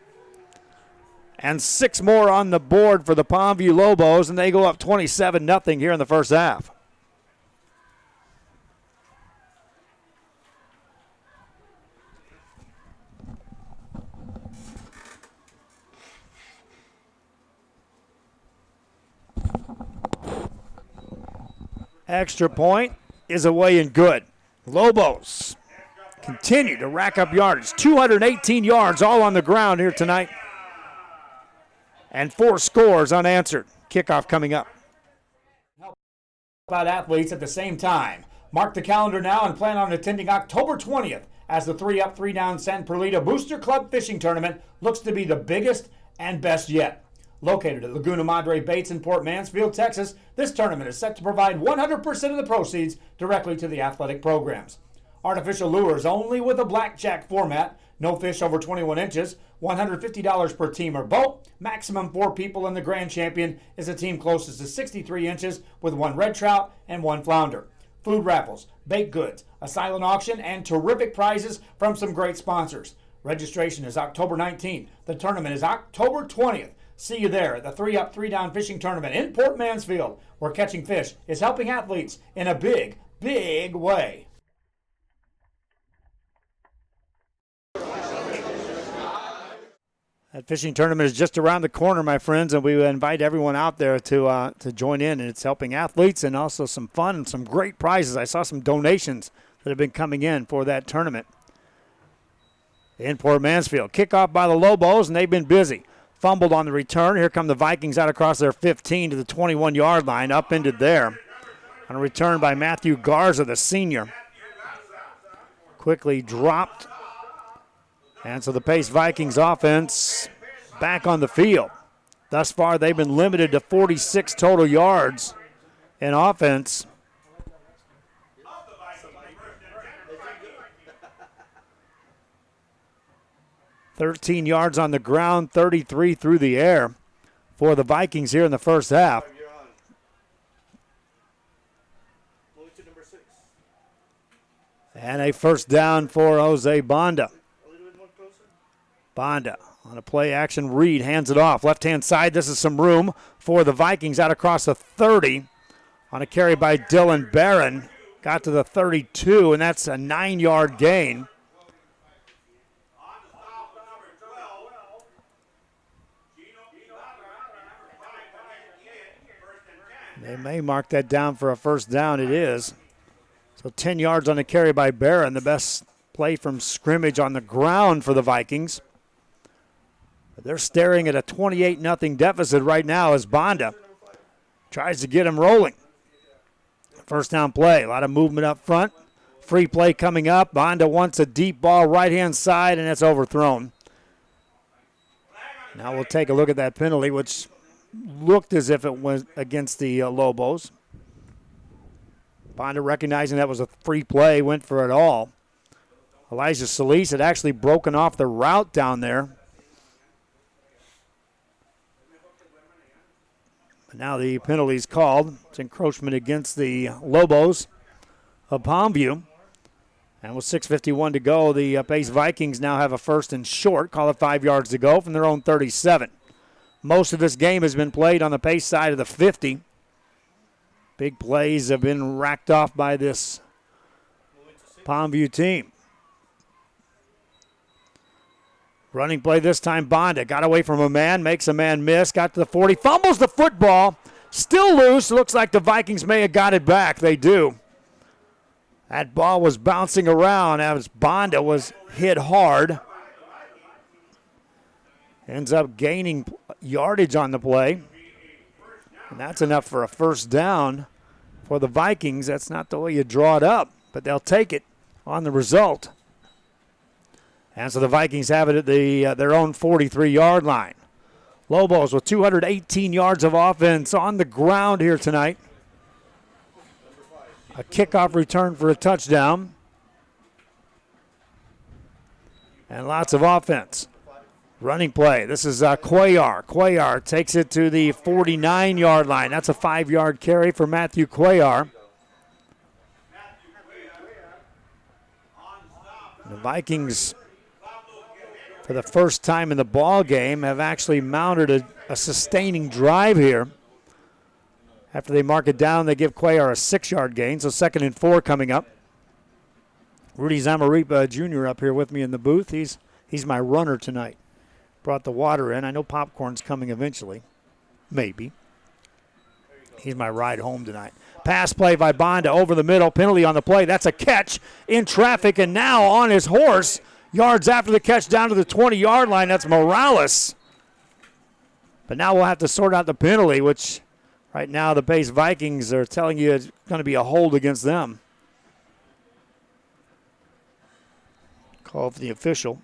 [SPEAKER 1] And 6 more on the board for the Palmview Lobos, and they go up 27-0 here in the first half. Extra point is away and good. Lobos continue to rack up yardage. 218 yards all on the ground here tonight. And 4 scores unanswered. Kickoff coming up.
[SPEAKER 13] About athletes at the same time. Mark the calendar now and plan on attending October 20th
[SPEAKER 1] as the 3-up, 3-down San Perlita Booster Club Fishing Tournament looks to be the biggest and best yet. Located at Laguna Madre Baits in Port Mansfield, Texas, this tournament is set to provide 100% of the proceeds directly to the athletic programs. Artificial lures only with a blackjack format, no fish over 21 inches, $150 per team or boat, maximum 4 people, and the grand champion is a team closest to 63 inches with 1 red trout and 1 flounder. Food raffles, baked goods, a silent auction, and terrific prizes from some great sponsors. Registration is October 19th. The tournament is October 20th. See you there at the 3-up, 3-down fishing tournament in Port Mansfield, where catching fish is helping athletes in a big, big way. That fishing tournament is just around the corner, my friends, and we invite everyone out there to join in. And it's helping athletes and also some fun and some great prizes. I saw some donations that have been coming in for that tournament. In Port Mansfield, kickoff by the Lobos, and they've been busy. Fumbled on the return. Here come the Vikings out across their 15 to the 21-yard line, up into there. On a return by Matthew Garza, the senior. Quickly dropped. And so the Pace Vikings offense back on the field. Thus far, they've been limited to 46 total yards in offense. $13 yards on the ground, 33 through the air for the Vikings here in the first half. And a first down for Jose Banda. Banda on a play action read, hands it off. Left-hand side, this is some room for the Vikings out across the 30 on a carry by Dylan Barron. Got to the 32, and that's a 9-yard gain. They may mark that down for a first down. It is. So 10 yards on the carry by Barron, the best play from scrimmage on the ground for the Vikings. But they're staring at a 28-0 deficit right now as Banda tries to get him rolling. First down play, a lot of movement up front. Free play coming up. Banda wants a deep ball right-hand side, and it's overthrown. Now we'll take a look at that penalty, which looked as if it was against the Lobos. Banda, recognizing that was a free play, went for it all. Elijah Solis had actually broken off the route down there. But now the penalty's called. It's encroachment against the Lobos of Palmview. And with 6:51 to go, the Pace Vikings now have a first and short. Call it 5 yards to go from their own 37. Most of this game has been played on the Pace side of the 50. Big plays have been racked off by this Palmview team. Running play this time, Banda got away from a man, makes a man miss, got to the 40, fumbles the football, still loose. Looks like the Vikings may have got it back. They do. That ball was bouncing around as Banda was hit hard. Ends up gaining yardage on the play. And that's enough for a first down for the Vikings. That's not the way you draw it up, but they'll take it on the result. And so the Vikings have it at their own 43-yard line. Lobos with 218 yards of offense on the ground here tonight. A kickoff return for a touchdown. And lots of offense. Running play. This is Cuellar. Cuellar takes it to the 49-yard line. That's a 5-yard carry for Matthew Cuellar. The Vikings, for the first time in the ball game, have actually mounted a sustaining drive here. After they mark it down, they give Cuellar a 6-yard gain, so 2nd and 4 coming up. Rudy Zamaripa Jr. up here with me in the booth. He's my runner tonight. Brought the water in. I know popcorn's coming eventually. Maybe. He's my ride home tonight. Pass play by Banda over the middle. Penalty on the play. That's a catch in traffic, and now on his horse. Yards after the catch down to the 20-yard line. That's Morales. But now we'll have to sort out the penalty, which right now the Pace Vikings are telling you it's going to be a hold against them. Call for the official.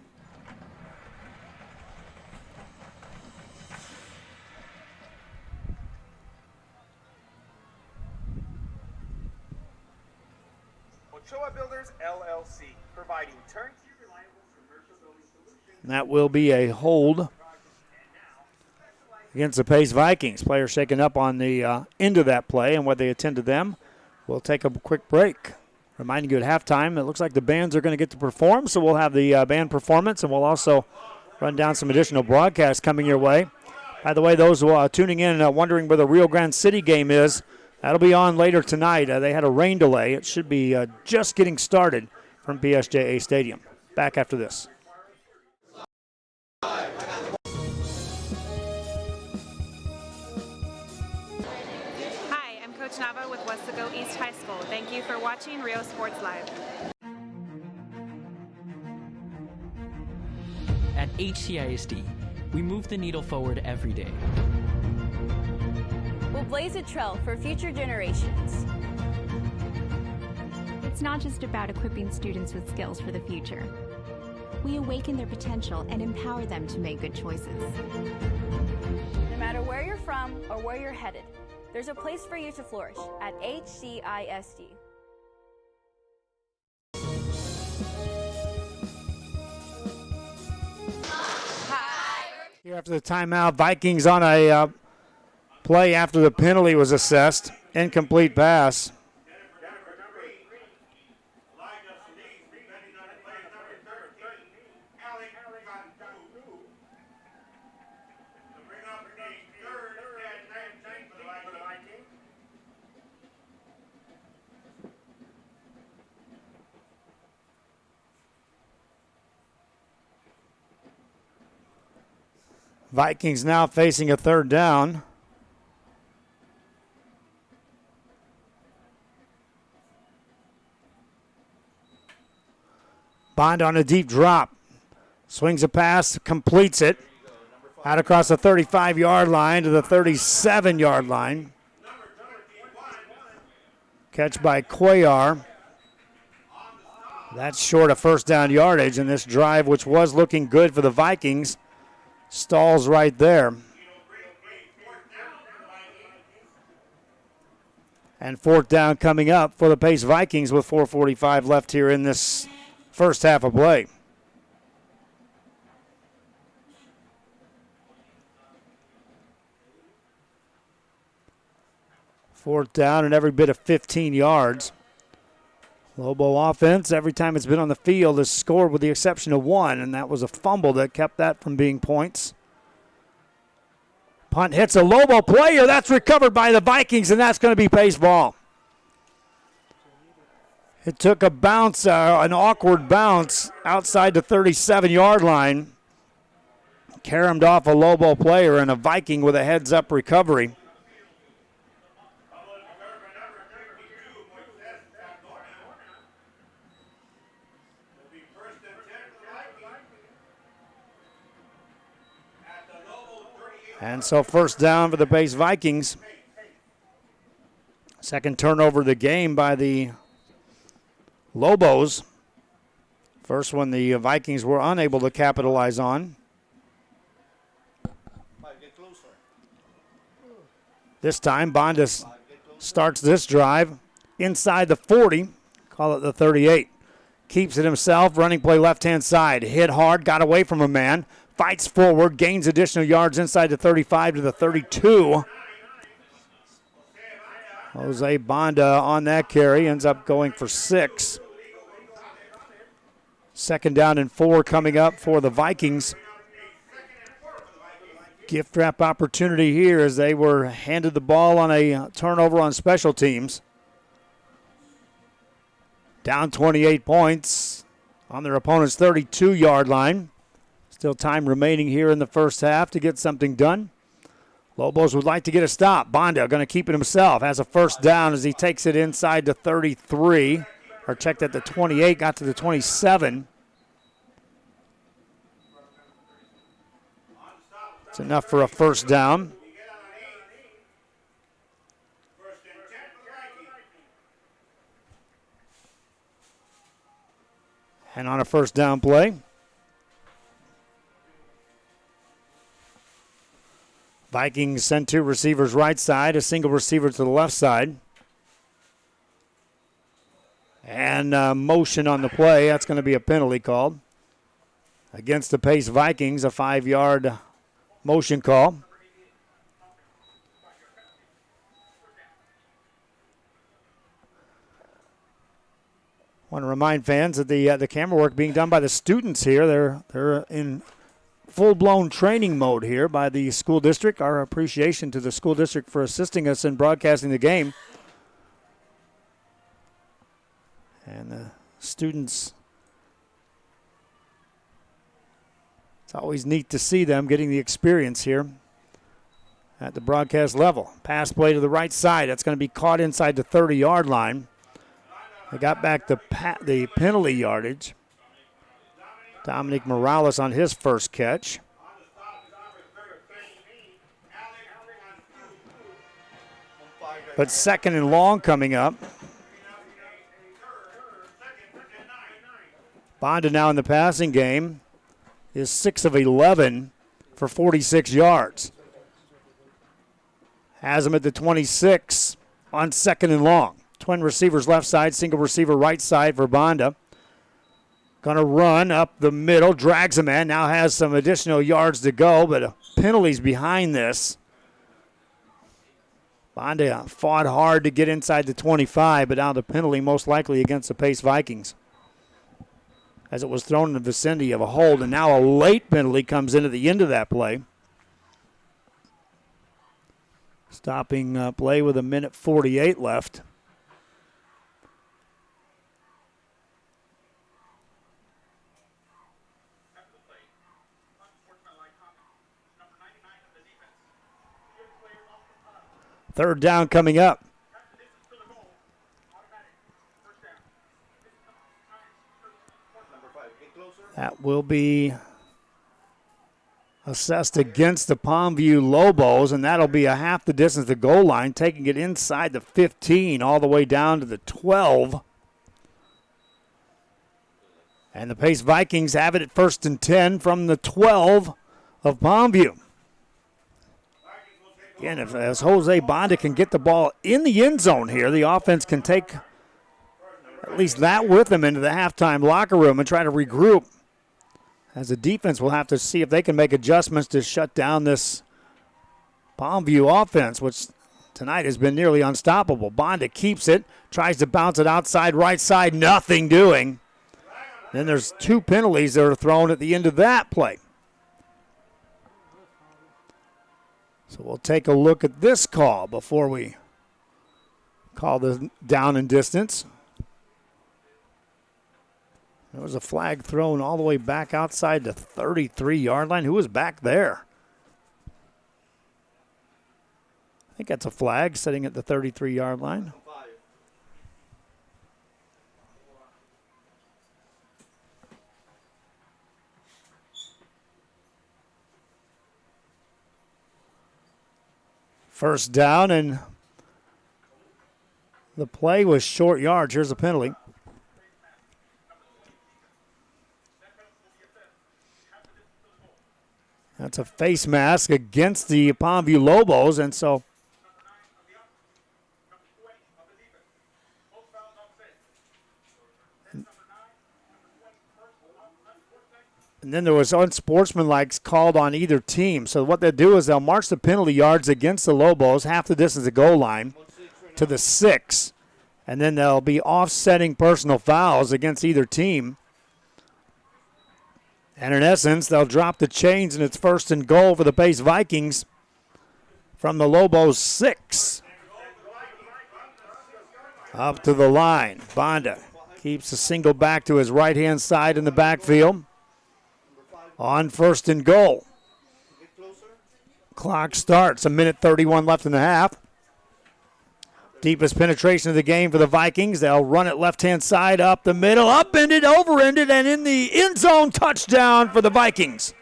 [SPEAKER 15] Ochoa Builders, LLC, providing turnkey, reliable commercial building solutions.
[SPEAKER 1] And that will be a hold against the Pace Vikings. Players shaken up on the end of that play and what they attend to them. We'll take a quick break. Reminding you at halftime, it looks like the bands are going to get to perform, so we'll have the band performance, and we'll also run down some additional broadcasts coming your way. By the way, those who are tuning in and wondering where the Rio Grande City game is, that'll be on later tonight. They had a rain delay. It should be just getting started from PSJA Stadium. Back after this.
[SPEAKER 16] Hi, I'm Coach Nava with Westaco East High School. Thank you for watching Rio Sports Live.
[SPEAKER 17] At HCISD, we move the needle forward every day.
[SPEAKER 18] We'll blaze a trail for future generations.
[SPEAKER 19] It's not just about equipping students with skills for the future. We awaken their potential and empower them to make good choices.
[SPEAKER 18] No matter where you're from or where you're headed, there's a place for you to flourish at HCISD.
[SPEAKER 1] Here after the timeout, Vikings on a play after the penalty was assessed. Incomplete pass. Vikings now facing a third down. Banda on a deep drop. Swings a pass, completes it. Out across the 35-yard line to the 37-yard line. Catch by Cuellar. That's short of first down yardage, and this drive, which was looking good for the Vikings, stalls right there. And fourth down coming up for the Pace Vikings with 4:45 left here in this first half of play. Fourth down and every bit of 15 yards. Lobo offense, every time it's been on the field, has scored with the exception of one, and that was a fumble that kept that from being points. Punt hits a Lobo player. That's recovered by the Vikings, and that's going to be Pace ball. It took a bounce, an awkward bounce outside the 37-yard line. Caromed off a Lobo player, and a Viking with a heads-up recovery. And so first down for the Pace Vikings. Second turnover of the game by the Lobos. First one the Vikings were unable to capitalize on. This time Banda starts this drive inside the 40, call it the 38. Keeps it himself, running play left-hand side. Hit hard, got away from a man. Fights forward, gains additional yards inside the 35 to the 32. Jose Banda on that carry ends up going for 6. Second down and 4 coming up for the Vikings. Gift wrap opportunity here as they were handed the ball on a turnover on special teams. Down 28 points on their opponent's 32-yard line. Still time remaining here in the first half to get something done. Lobos would like to get a stop. Banda going to keep it himself. Has a first down as he takes it inside the 33. Or checked at the 28, got to the 27. It's enough for a first down. And on a first down play, Vikings send 2 receivers right side, a single receiver to the left side. And motion on the play. That's going to be a penalty called against the Pace Vikings, a 5-yard motion call. Want to remind fans that the camera work being done by the students here. They're in full-blown training mode here by the school district. Our appreciation to the school district for assisting us in broadcasting the game. And the students, it's always neat to see them getting the experience here at the broadcast level. Pass play to the right side. That's going to be caught inside the 30-yard line. They got back the penalty yardage. Dominic Morales on his first catch. But second and long coming up. Banda now in the passing game is 6 of 11 for 46 yards. Has him at the 26 on second and long. Twin receivers left side, single receiver right side for Banda. Going to run up the middle, drags him in, now has some additional yards to go, but penalties behind this. Banda fought hard to get inside the 25, but now the penalty most likely against the Pace Vikings, as it was thrown in the vicinity of a hold, and now a late penalty comes into the end of that play. Stopping play with 1:48 left. Third down coming up. That will be assessed against the Palmview Lobos, and that'll be a half the distance to the goal line, taking it inside the 15 all the way down to the 12. And the Pace Vikings have it at 1st and 10 from the 12 of Palmview. Again, as Jose Banda can get the ball in the end zone here, the offense can take at least that with them into the halftime locker room and try to regroup. As the defense will have to see if they can make adjustments to shut down this Palmview offense, which tonight has been nearly unstoppable. Banda keeps it, tries to bounce it outside right side, nothing doing. Then there's 2 penalties that are thrown at the end of that play. So we'll take a look at this call before we call the down and distance. There was a flag thrown all the way back outside the 33-yard line. Who was back there? I think that's a flag sitting at the 33-yard line. First down, and the play was short yards. Here's a penalty. That's a face mask against the Palmview Lobos, and so and then there was unsportsmanlike called on either team. So what they'll do is they'll march the penalty yards against the Lobos, half the distance to goal line, to the 6. And then there'll be offsetting personal fouls against either team. And in essence, they'll drop the chains, and it's 1st and goal for the Pace Vikings from the Lobos 6. Up to the line. Banda keeps a single back to his right-hand side in the backfield. On 1st and goal. Clock starts. 1:31 left in the half. Deepest penetration of the game for the Vikings. They'll run it left-hand side, up the middle, upended, overended, and in the end zone, touchdown for the Vikings.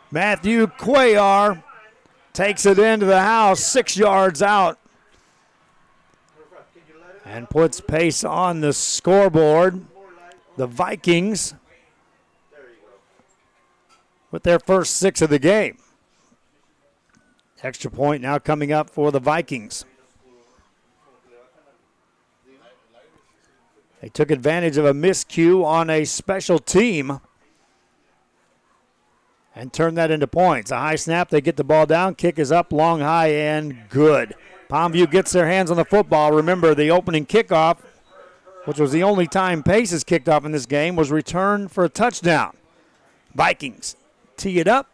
[SPEAKER 1] Matthew Cuellar takes it into the house, 6 yards out, and puts Pace on the scoreboard the Vikings with their first 6 of the game. Extra point now coming up for the Vikings. They took advantage of a miscue on a special team and turned that into points. A high snap, they get the ball down, kick is up, long, high, and good. Palmview gets their hands on the football. Remember, the opening kickoff, which was the only time Paces kicked off in this game, was returned for a touchdown. Vikings tee it up,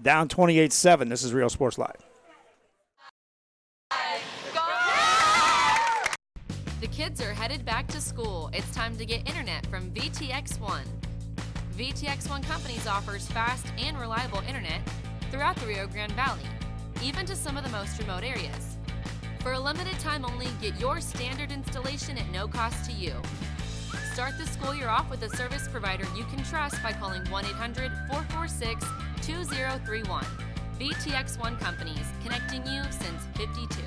[SPEAKER 1] down 28-7. This is Real Sports Live.
[SPEAKER 20] The kids are headed back to school. It's time to get internet from VTX1. VTX1 Companies offers fast and reliable internet throughout the Rio Grande Valley, even to some of the most remote areas. For a limited time only, get your standard installation at no cost to you. Start the school year off with a service provider you can trust by calling 1-800-446-2031. VTX1 Companies, connecting you since '52.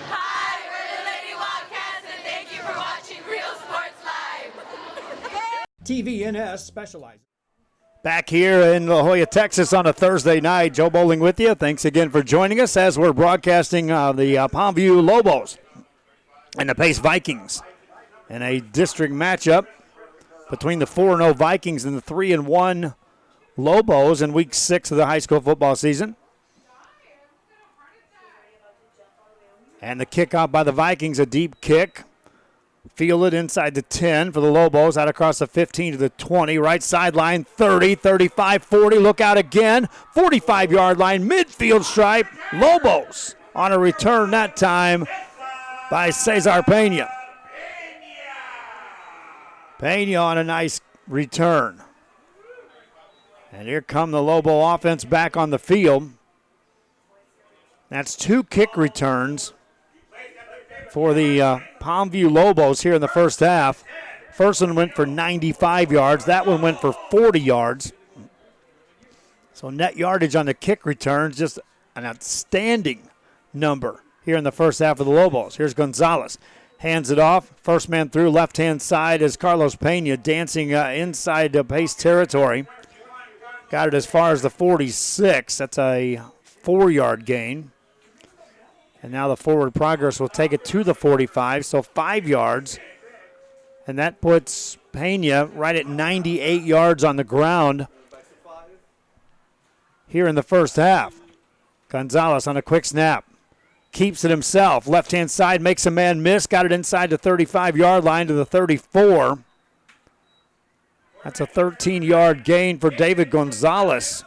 [SPEAKER 6] Hi, we're the Lady Wildcats, and thank you for watching Real Sports Live.
[SPEAKER 1] TVNS specializes. Back here in La Jolla, Texas on a Thursday night. Joe Bowling with you. Thanks again for joining us as we're broadcasting the Palmview Lobos and the Pace Vikings in a district matchup between the 4-0 Vikings and the 3-1 Lobos in week 6 of the high school football season. And the kickoff by the Vikings, a deep kick. Fielded inside the 10 for the Lobos, out across the 15 to the 20. Right sideline, 30, 35, 40. Look out again. 45-yard line, midfield stripe. Lobos on a return that time by Cesar Pena. Pena on a nice return. And here come the Lobo offense back on the field. That's 2 kick returns for the Palmview Lobos here in the first half. First one went for 95 yards. That one went for 40 yards. So net yardage on the kick returns, just an outstanding number here in the first half of the Lobos. Here's Gonzales. Hands it off. First man through, left-hand side is Carlos Pena dancing inside the Pace territory. Got it as far as the 46. That's a 4-yard gain. And now the forward progress will take it to the 45, so 5 yards. And that puts Pena right at 98 yards on the ground here in the first half. Gonzales on a quick snap. Keeps it himself. Left-hand side, makes a man miss. Got it inside the 35-yard line to the 34. That's a 13-yard gain for David Gonzales.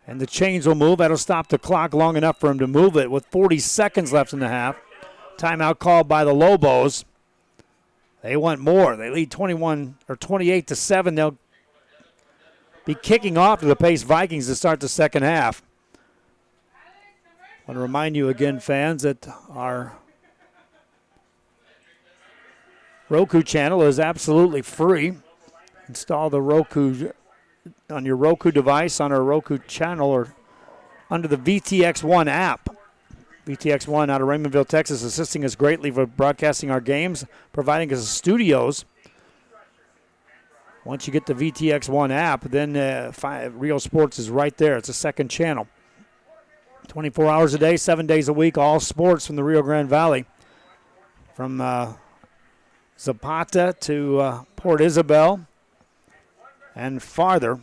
[SPEAKER 1] And the chains will move. That'll stop the clock long enough for him to move it with 40 seconds left in the half. Timeout called by the Lobos. They want more. They lead 28-7. They'll be kicking off to the Pace Vikings to start the second half. I want to remind you again, fans, that our Roku channel is absolutely free. Install the Roku on your Roku device, on our Roku channel, or under the VTX1 app. VTX1 out of Raymondville, Texas, assisting us greatly for broadcasting our games, providing us studios. Once you get the VTX1 app, then Real Sports is right there. It's a second channel. 24 hours a day, 7 days a week, all sports from the Rio Grande Valley. From Zapata to Port Isabel and farther.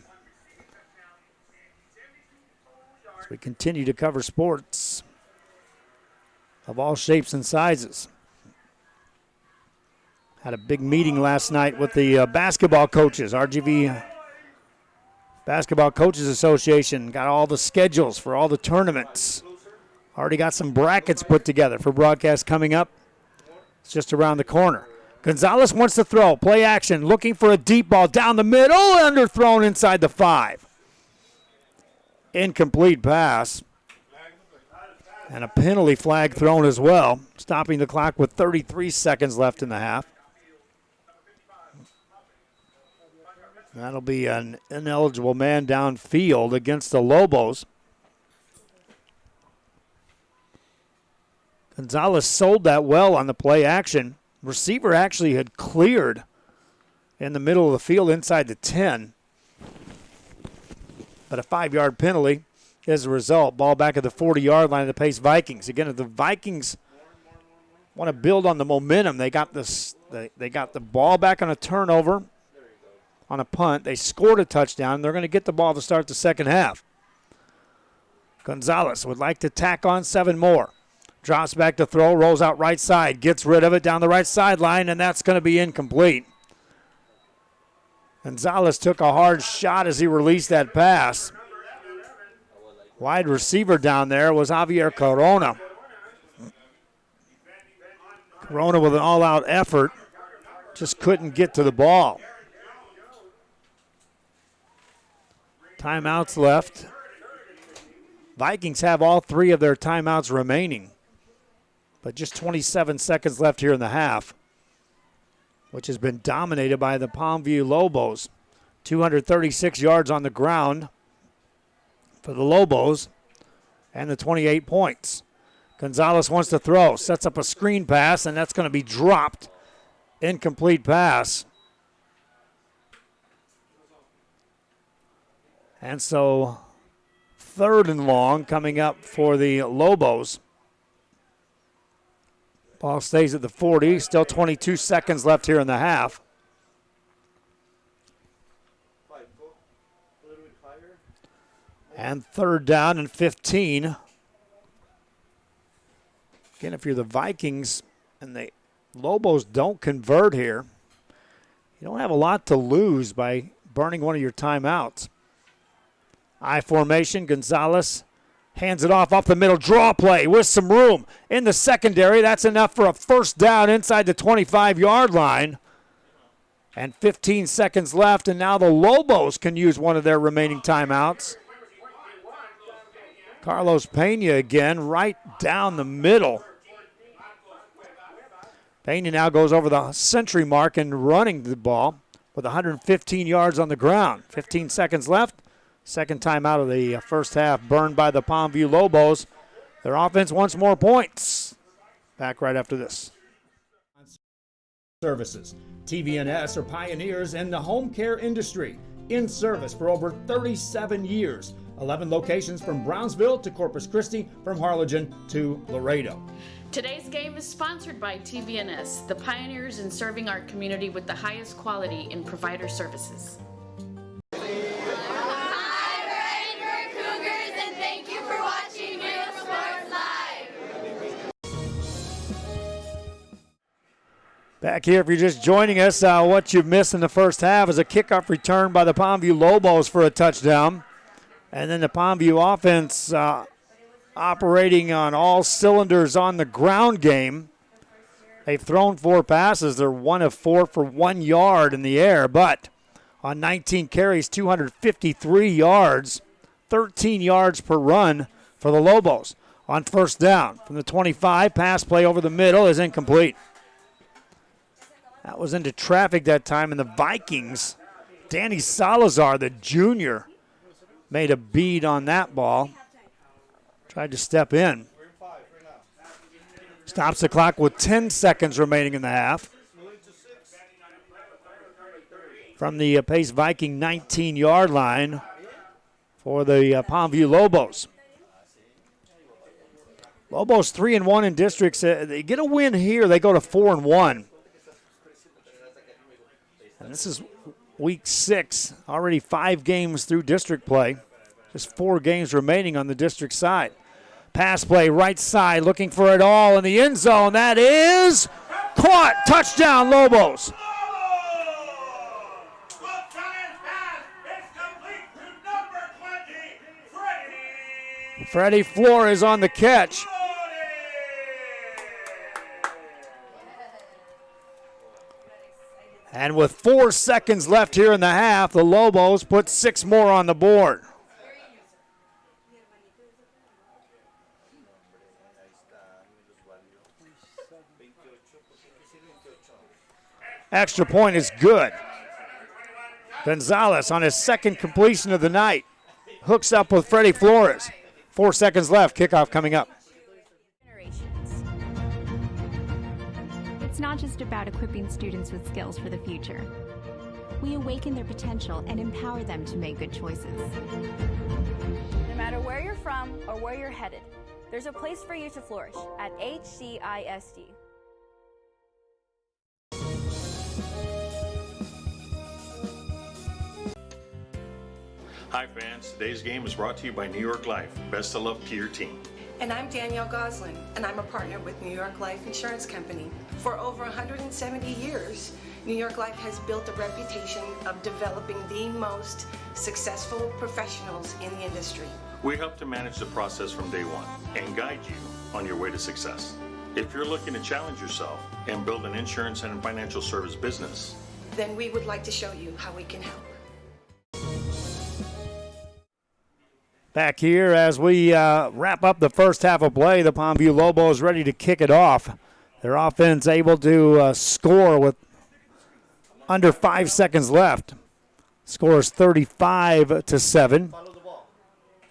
[SPEAKER 1] As we continue to cover sports of all shapes and sizes. Had a big meeting last night with the basketball coaches, RGV Basketball Coaches Association. Got all the schedules for all the tournaments. Already got some brackets put together for broadcast coming up. It's just around the corner. Gonzales wants to throw. Play action. Looking for a deep ball down the middle. Underthrown inside the 5. Incomplete pass. And a penalty flag thrown as well. Stopping the clock with 33 seconds left in the half. That'll be an ineligible man downfield against the Lobos. Gonzales sold that well on the play action. Receiver actually had cleared in the middle of the field inside the 10. But a 5-yard penalty as a result. Ball back at the 40-yard line of the Pace Vikings. Again, if the Vikings want to build on the momentum, they got the ball back on a turnover on a punt. They scored a touchdown. They're going to get the ball to start the second half. Gonzales would like to tack on 7 more. Drops back to throw, rolls out right side, gets rid of it down the right sideline, and that's going to be incomplete. Gonzales took a hard shot as he released that pass. Wide receiver down there was Javier Corona. Corona with an all-out effort, just couldn't get to the ball. Timeouts left. Vikings have all 3 of their timeouts remaining, but just 27 seconds left here in the half, which has been dominated by the Palmview Lobos. 236 yards on the ground for the Lobos and the 28 points. Gonzales wants to throw, sets up a screen pass, and that's going to be dropped. Incomplete pass. And so 3rd and long coming up for the Lobos. Ball stays at the 40. Still 22 seconds left here in the half. And 3rd down and 15. Again, if you're the Vikings and the Lobos don't convert here, you don't have a lot to lose by burning one of your timeouts. I formation, Gonzales hands it off the middle, draw play with some room in the secondary. That's enough for a 1st down inside the 25-yard line. And 15 seconds left, and now the Lobos can use one of their remaining timeouts. Carlos Pena again, right down the middle. Pena now goes over the century mark and running the ball with 115 yards on the ground. 15 seconds left. Second time out of the first half burned by the Palmview Lobos. Their offense wants more points. Back right after this.
[SPEAKER 13] Services. TVNS are pioneers in the home care industry, in service for over 37 years. 11 locations from Brownsville to Corpus Christi, from Harlingen to Laredo.
[SPEAKER 21] Today's game is sponsored by TVNS, the pioneers in serving our community with the highest quality in provider services.
[SPEAKER 1] Back here, if you're just joining us, what you've missed in the first half is a kickoff return by the Palmview Lobos for a touchdown. And then the Palmview offense operating on all cylinders on the ground game. They've thrown 4 passes. They're 1 of 4 for 1 yard in the air, but on 19 carries, 253 yards, 13 yards per run for the Lobos. On 1st down from the 25, pass play over the middle is incomplete. That was into traffic that time, and the Vikings, Danny Salazar, the junior, made a bead on that ball. Tried to step in. Stops the clock with 10 seconds remaining in the half. From the Pace Viking 19-yard line for the Palmview Lobos. Lobos 3-1 in districts. They get a win here, they go to 4-1. And this is week 6, already 5 games through district play. Just 4 games remaining on the district side. Pass play right side, looking for it all in the end zone. That is caught. Touchdown, Lobos. Freddie Flores on the catch. And with 4 seconds left here in the half, the Lobos put 6 more on the board. Extra point is good. Gonzales on his 2nd completion of the night. Hooks up with Freddie Flores. 4 seconds left. Kickoff coming up.
[SPEAKER 19] not just about equipping students with skills for the future. We awaken their potential and empower them to make good choices.
[SPEAKER 18] No matter where you're from or where you're headed, there's a place for you to flourish at HCISD.
[SPEAKER 9] Hi fans, today's game is brought to you by New York Life. Best of luck to your team.
[SPEAKER 10] And I'm Danielle Goslin, and I'm a partner with New York Life Insurance Company. For over 170 years, New York Life has built a reputation of developing the most successful professionals in the industry.
[SPEAKER 9] We help to manage the process from day one and guide you on your way to success. If you're looking to challenge yourself and build an insurance and financial service business,
[SPEAKER 10] then we would like to show you how we can help.
[SPEAKER 1] Back here as we wrap up the first half of play, the Palmview Lobos ready to kick it off. Their offense able to score with under 5 seconds left. Scores 35-7.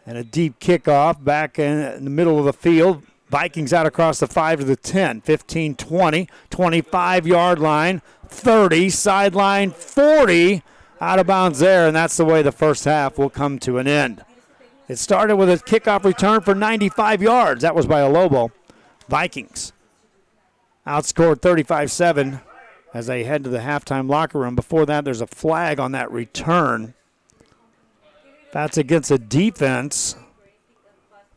[SPEAKER 1] And a deep kickoff back in the middle of the field. Vikings out across the 5 to the 10, 15-20, 25-yard line, 30, sideline 40, out of bounds there, and that's the way the first half will come to an end. It started with a kickoff return for 95 yards. That was by a Lobo. Vikings outscored 35-7 as they head to the halftime locker room. Before that, there's a flag on that return. That's against a defense.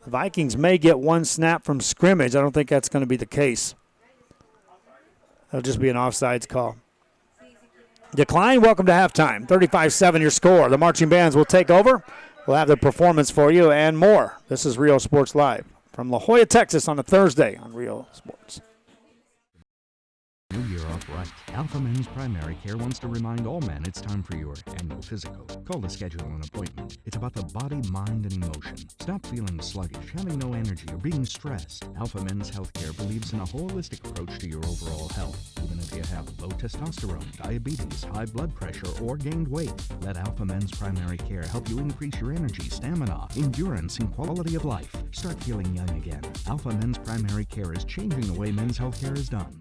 [SPEAKER 1] The Vikings may get one snap from scrimmage. I don't think that's going to be the case. It'll just be an offsides call. Decline, welcome to halftime. 35-7 your score. The marching bands will take over. We'll have the performance for you and more. This is Rio Sports Live from La Jolla, Texas on a Thursday on Rio Sports.
[SPEAKER 11] New year off right. Alpha Men's Primary Care wants to remind all men it's time for your annual physical. Call to schedule an appointment. It's about the body, mind, and emotion. Stop feeling sluggish, having no energy, or being stressed. Alpha Men's Healthcare believes in a holistic approach to your overall health. Even if you have low testosterone, diabetes, high blood pressure, or gained weight, let Alpha Men's Primary Care help you increase your energy, stamina, endurance, and quality of life. Start feeling young again. Alpha Men's Primary Care is changing the way men's healthcare is done.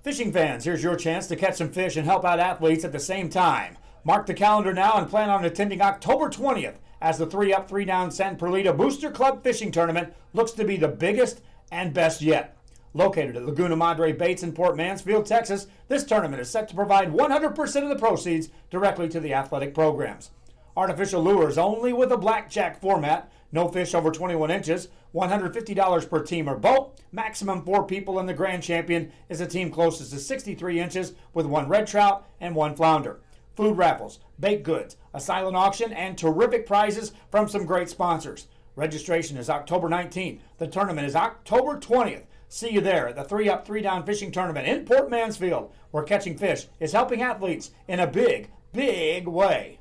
[SPEAKER 13] Fishing fans, here's your chance to catch some fish and help out athletes at the same time. Mark the calendar now and plan on attending October 20th as the 3-Up, 3-Down San Perlita Booster Club Fishing Tournament looks to be the biggest and best yet. Located at Laguna Madre Baits in Port Mansfield, Texas, this tournament is set to provide 100% of the proceeds directly to the athletic programs. Artificial lures only with a blackjack format, no fish over 21 inches, $150 per team or boat, maximum 4 people, and the grand champion is a team closest to 63 inches with 1 red trout and 1 flounder. Food raffles, baked goods, a silent auction, and terrific prizes from some great sponsors. Registration is October 19th. The tournament is October 20th. See you there at the 3-Up, 3-Down Fishing Tournament in Port Mansfield, where catching fish is helping athletes in a big, big way.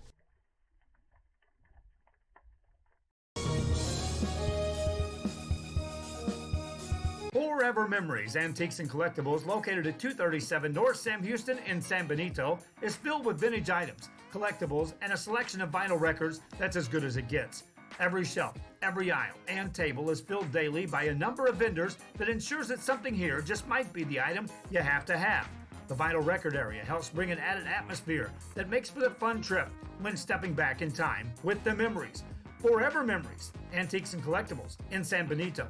[SPEAKER 13] Forever Memories, Antiques and Collectibles, located at 237 North Sam Houston in San Benito, is filled with vintage items, collectibles, and a selection of vinyl records that's as good as it gets. Every shelf, every aisle, and table is filled daily by a number of vendors that ensures that something here just might be the item you have to have. The vinyl record area helps bring an added atmosphere that makes for a fun trip when stepping back in time with the memories. Forever Memories, Antiques and Collectibles in San Benito.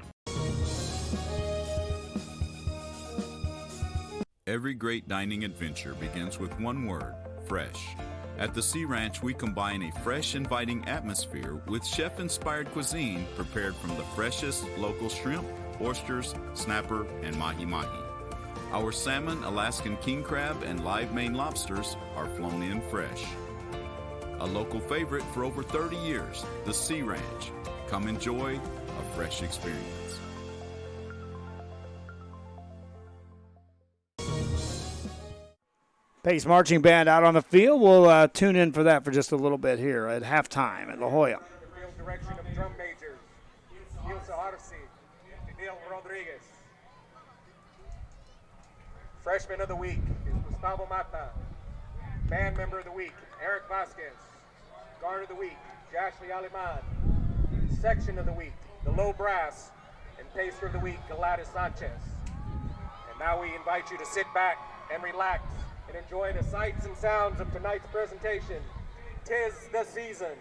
[SPEAKER 2] Every great dining adventure begins with one word: fresh. At the Sea Ranch, we combine a fresh, inviting atmosphere with chef-inspired cuisine prepared from the freshest local shrimp, oysters, snapper, and mahi-mahi. Our salmon, Alaskan king crab, and live Maine lobsters are flown in fresh. A local favorite for over 30 years, the Sea Ranch. Come enjoy a fresh experience.
[SPEAKER 1] Pace Marching Band out on the field. We'll tune in for that for just a little bit here at halftime at La Jolla.
[SPEAKER 15] The real direction of drum majors, Gilsa Arce, Neil Rodriguez. Freshman of the week is Gustavo Mata. Band member of the week, Eric Vasquez. Guard of the week, Jashley Aliman. Section of the week, the low brass, and Pacer of the Week, Gladys Sanchez. And now we invite you to sit back and relax and enjoy the sights and sounds of tonight's presentation. 'Tis the season.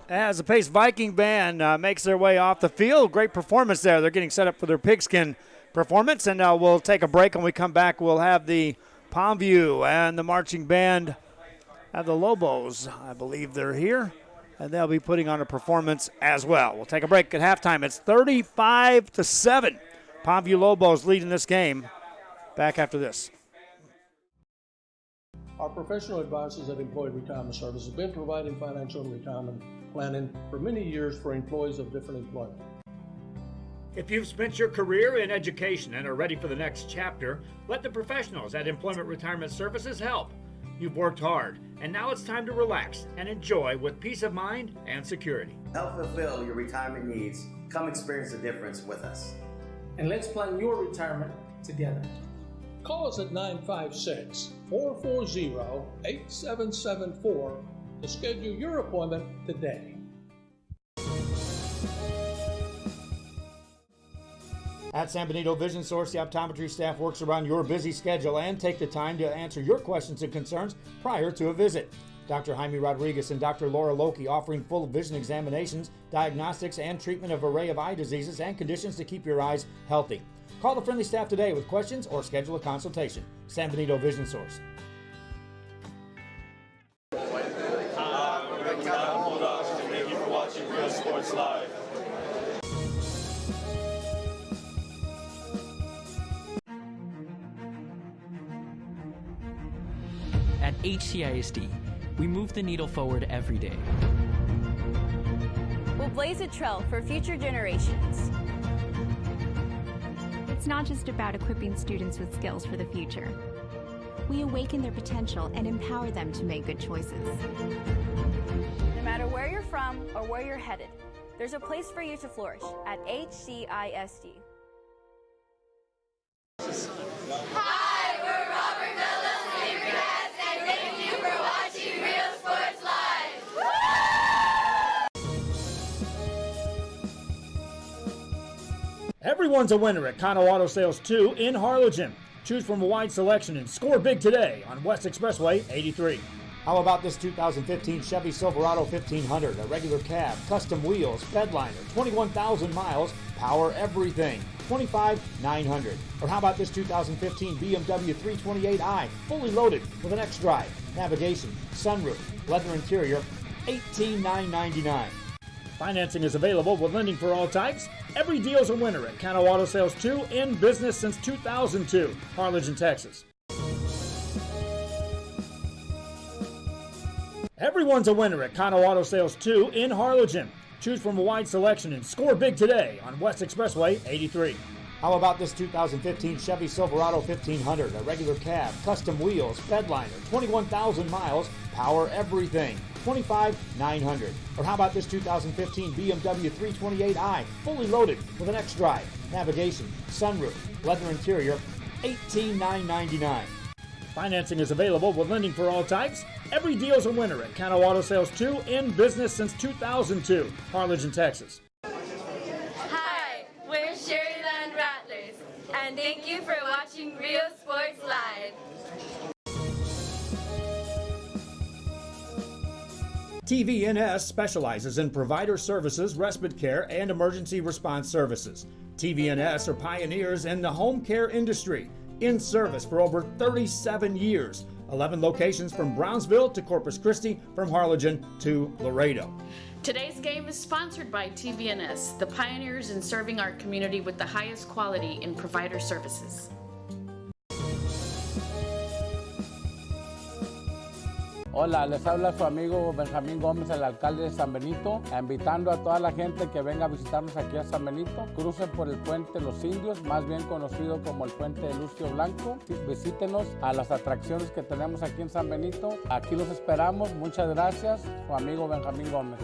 [SPEAKER 1] As the Pace Viking band makes their way off the field, great performance there. They're getting set up for their pigskin performance, and we'll take a break. When we come back, we'll have the Palmview and the marching band of the Lobos. I believe they're here, and they'll be putting on a performance as well. We'll take a break at halftime. It's 35-7. Palmview Lobos leading this game. Back after this.
[SPEAKER 12] Our professional advisors at Employee Retirement Service have been providing financial and retirement planning for many years for employees of different employment.
[SPEAKER 13] If you've spent your career in education and are ready for the next chapter, let the professionals at Employment Retirement Services help. You've worked hard, and now it's time to relax and enjoy with peace of mind and security.
[SPEAKER 14] Help fulfill your retirement needs. Come experience the difference with us.
[SPEAKER 4] And let's plan your retirement together.
[SPEAKER 12] Call us at 956-440-8774 to schedule your appointment today.
[SPEAKER 13] At San Benito Vision Source, the optometry staff works around your busy schedule and take the time to answer your questions and concerns prior to a visit. Dr. Jaime Rodriguez and Dr. Laura Loki offering full vision examinations, diagnostics, and treatment of an array of eye diseases and conditions to keep your eyes healthy. Call the friendly staff today with questions or schedule a consultation. San Benito Vision Source.
[SPEAKER 9] Thank you for watching Real Sports Live.
[SPEAKER 17] At HCISD, we move the needle forward every day.
[SPEAKER 18] We'll blaze a trail for future generations.
[SPEAKER 19] It's not just about equipping students with skills for the future. We awaken their potential and empower them to make good choices.
[SPEAKER 18] No matter where you're from or where you're headed, there's a place for you to flourish at HCISD.
[SPEAKER 6] Hi, we're Robert Bella's favorite cats, and thank you for watching Real Sports Live.
[SPEAKER 13] Everyone's a winner at Kano Auto Sales 2 in Harlingen. Choose from a wide selection and score big today on West Expressway 83. How about this 2015 Chevy Silverado 1500, a regular cab, custom wheels, bedliner, 21,000 miles, power everything, $25,900. Or how about this 2015 BMW 328i, fully loaded with an X-Drive, navigation, sunroof, leather interior, $18,999. Financing is available with lending for all types. Every deal's a winner at Kano Auto Sales 2, in business since 2002, Harlingen, Texas. Everyone's a winner at Kano Auto Sales 2 in Harlingen. Choose from a wide selection and score big today on West Expressway 83. How about this 2015 Chevy Silverado 1500, a regular cab, custom wheels, bedliner, 21,000 miles, power everything, $25,900. Or how about this 2015 BMW 328i, fully loaded with an X-Drive, navigation, sunroof, leather interior, $18,999. Financing is available with lending for all types. Every deal's a winner at Kano Auto Sales 2, in business since 2002, Harlingen, Texas.
[SPEAKER 6] Hi, we're Sherryland Rattlers, and thank you for watching Real Sports Live.
[SPEAKER 13] TVNS specializes in provider services, respite care, and emergency response services. TVNS are pioneers in the home care industry, in service for over 37 years. 11 locations from Brownsville to Corpus Christi, from Harlingen to Laredo.
[SPEAKER 21] Today's game is sponsored by TVNS, the pioneers in serving our community with the highest quality in provider services.
[SPEAKER 3] Hola, les habla su amigo Benjamín Gómez, el alcalde de San Benito, invitando a toda la gente que venga a visitarnos aquí a San Benito. Crucen por el puente Los Indios, más bien conocido como el puente de Lucio Blanco. Visítenos a las atracciones que tenemos aquí en San Benito. Aquí los esperamos. Muchas gracias. Su amigo Benjamín Gómez.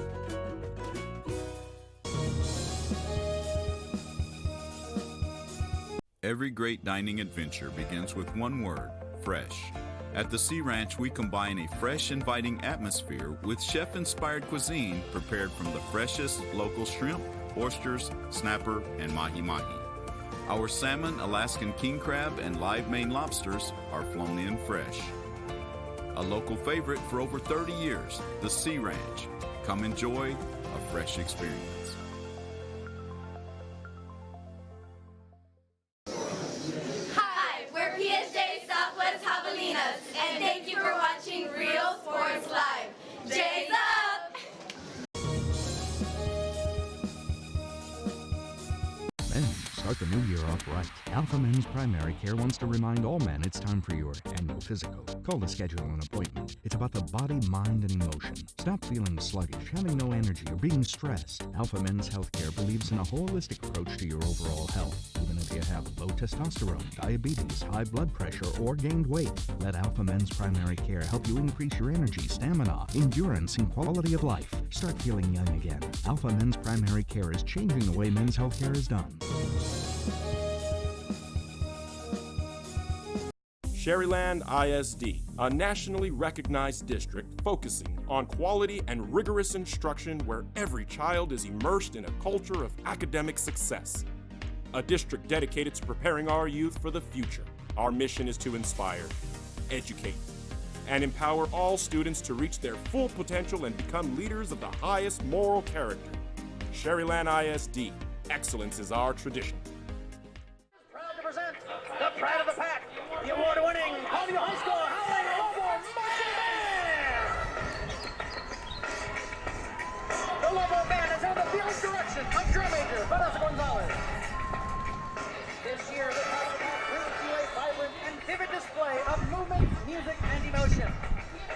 [SPEAKER 2] Every great dining adventure begins with one word: fresh. At the Sea Ranch, we combine a fresh, inviting atmosphere with chef-inspired cuisine prepared from the freshest local shrimp, oysters, snapper, and mahi-mahi. Our salmon, Alaskan king crab, and live Maine lobsters are flown in fresh. A local favorite for over 30 years, the Sea Ranch. Come enjoy a fresh experience.
[SPEAKER 6] Hi, we're PSJ Southwest Javelinas, and thank you for watching Real Sports Live. J's up!
[SPEAKER 11] Men, start the new year off right. Alpha Men's Primary Care wants to remind all men it's time for your annual physical. Call to schedule an appointment. It's about the body, mind, and emotion. Stop feeling sluggish, having no energy, or being stressed. Alpha Men's Healthcare believes in a holistic approach to your overall health. Even if you have low testosterone, diabetes, high blood pressure, or gained weight, let Alpha Men's Primary Care help you increase your energy, stamina, endurance, and quality of life. Start feeling young again. Alpha Men's Primary Care is changing the way men's healthcare is done.
[SPEAKER 7] Sherryland ISD, a nationally recognized district focusing on quality and rigorous instruction where every child is immersed in a culture of academic success. A district dedicated to preparing our youth for the future. Our mission is to inspire, educate, and empower all students to reach their full potential and become leaders of the highest moral character. Sherryland ISD, excellence is our tradition.
[SPEAKER 5] Proud to present the pride of the pack, the award-winning Palmview High School Howling Lobo Marching Band! The Lobo Band is under the fearless direction of drum major Vanessa Gonzales. This year, the pride of the pack brings you a vibrant and vivid display of movement, music, and emotion.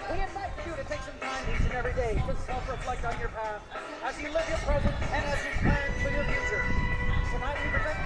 [SPEAKER 5] We invite you to take some time each and every day to self-reflect on your path as you live your present and as you plan for your future. Tonight we present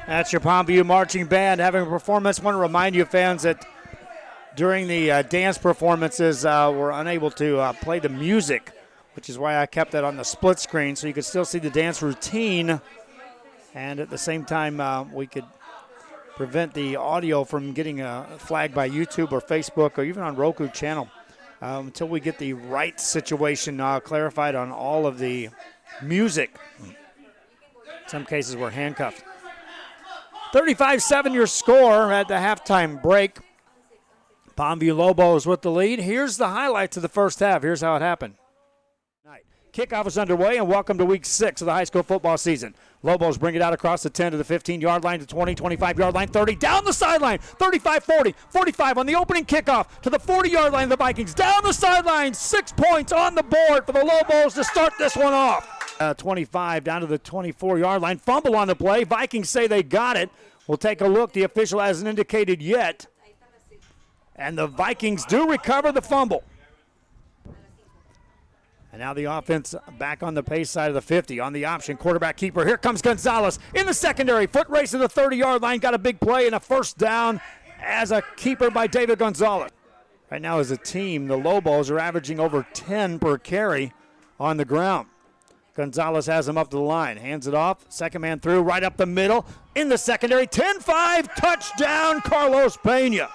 [SPEAKER 1] That's your Palmview Marching Band having a performance. I want to remind you, fans, that during the dance performances, we're unable to play the music, which is why I kept that on the split screen so you could still see the dance routine. And at the same time, we could prevent the audio from getting flagged by YouTube or Facebook or even on Roku channel until we get the right situation clarified on all of the music. In some cases, we're handcuffed. 35-7 your score at the halftime break. Palmview Lobos with the lead. Here's the highlights of the first half. Here's how it happened. Kickoff is underway, and welcome to week 6 of the high school football season. Lobos bring it out across the 10 to the 15-yard line to 20, 25-yard line, 30, down the sideline, 35, 40, 45 on the opening kickoff to the 40-yard line of the Vikings. Down the sideline, 6 points on the board for the Lobos to start this one off. 25 down to the 24-yard line, fumble on the play. Vikings say they got it. We'll take a look. The official hasn't indicated yet. And the Vikings do recover the fumble. And now the offense back on the pace side of the 50 on the option. Quarterback keeper. Here comes Gonzales in the secondary. Foot race to the 30-yard line. Got a big play and a first down as a keeper by David Gonzales. Right now as a team, the Lobos are averaging over 10 per carry on the ground. Gonzales has him up to the line. Hands it off. Second man through. Right up the middle. In the secondary. 10-5. Touchdown, Carlos Pena.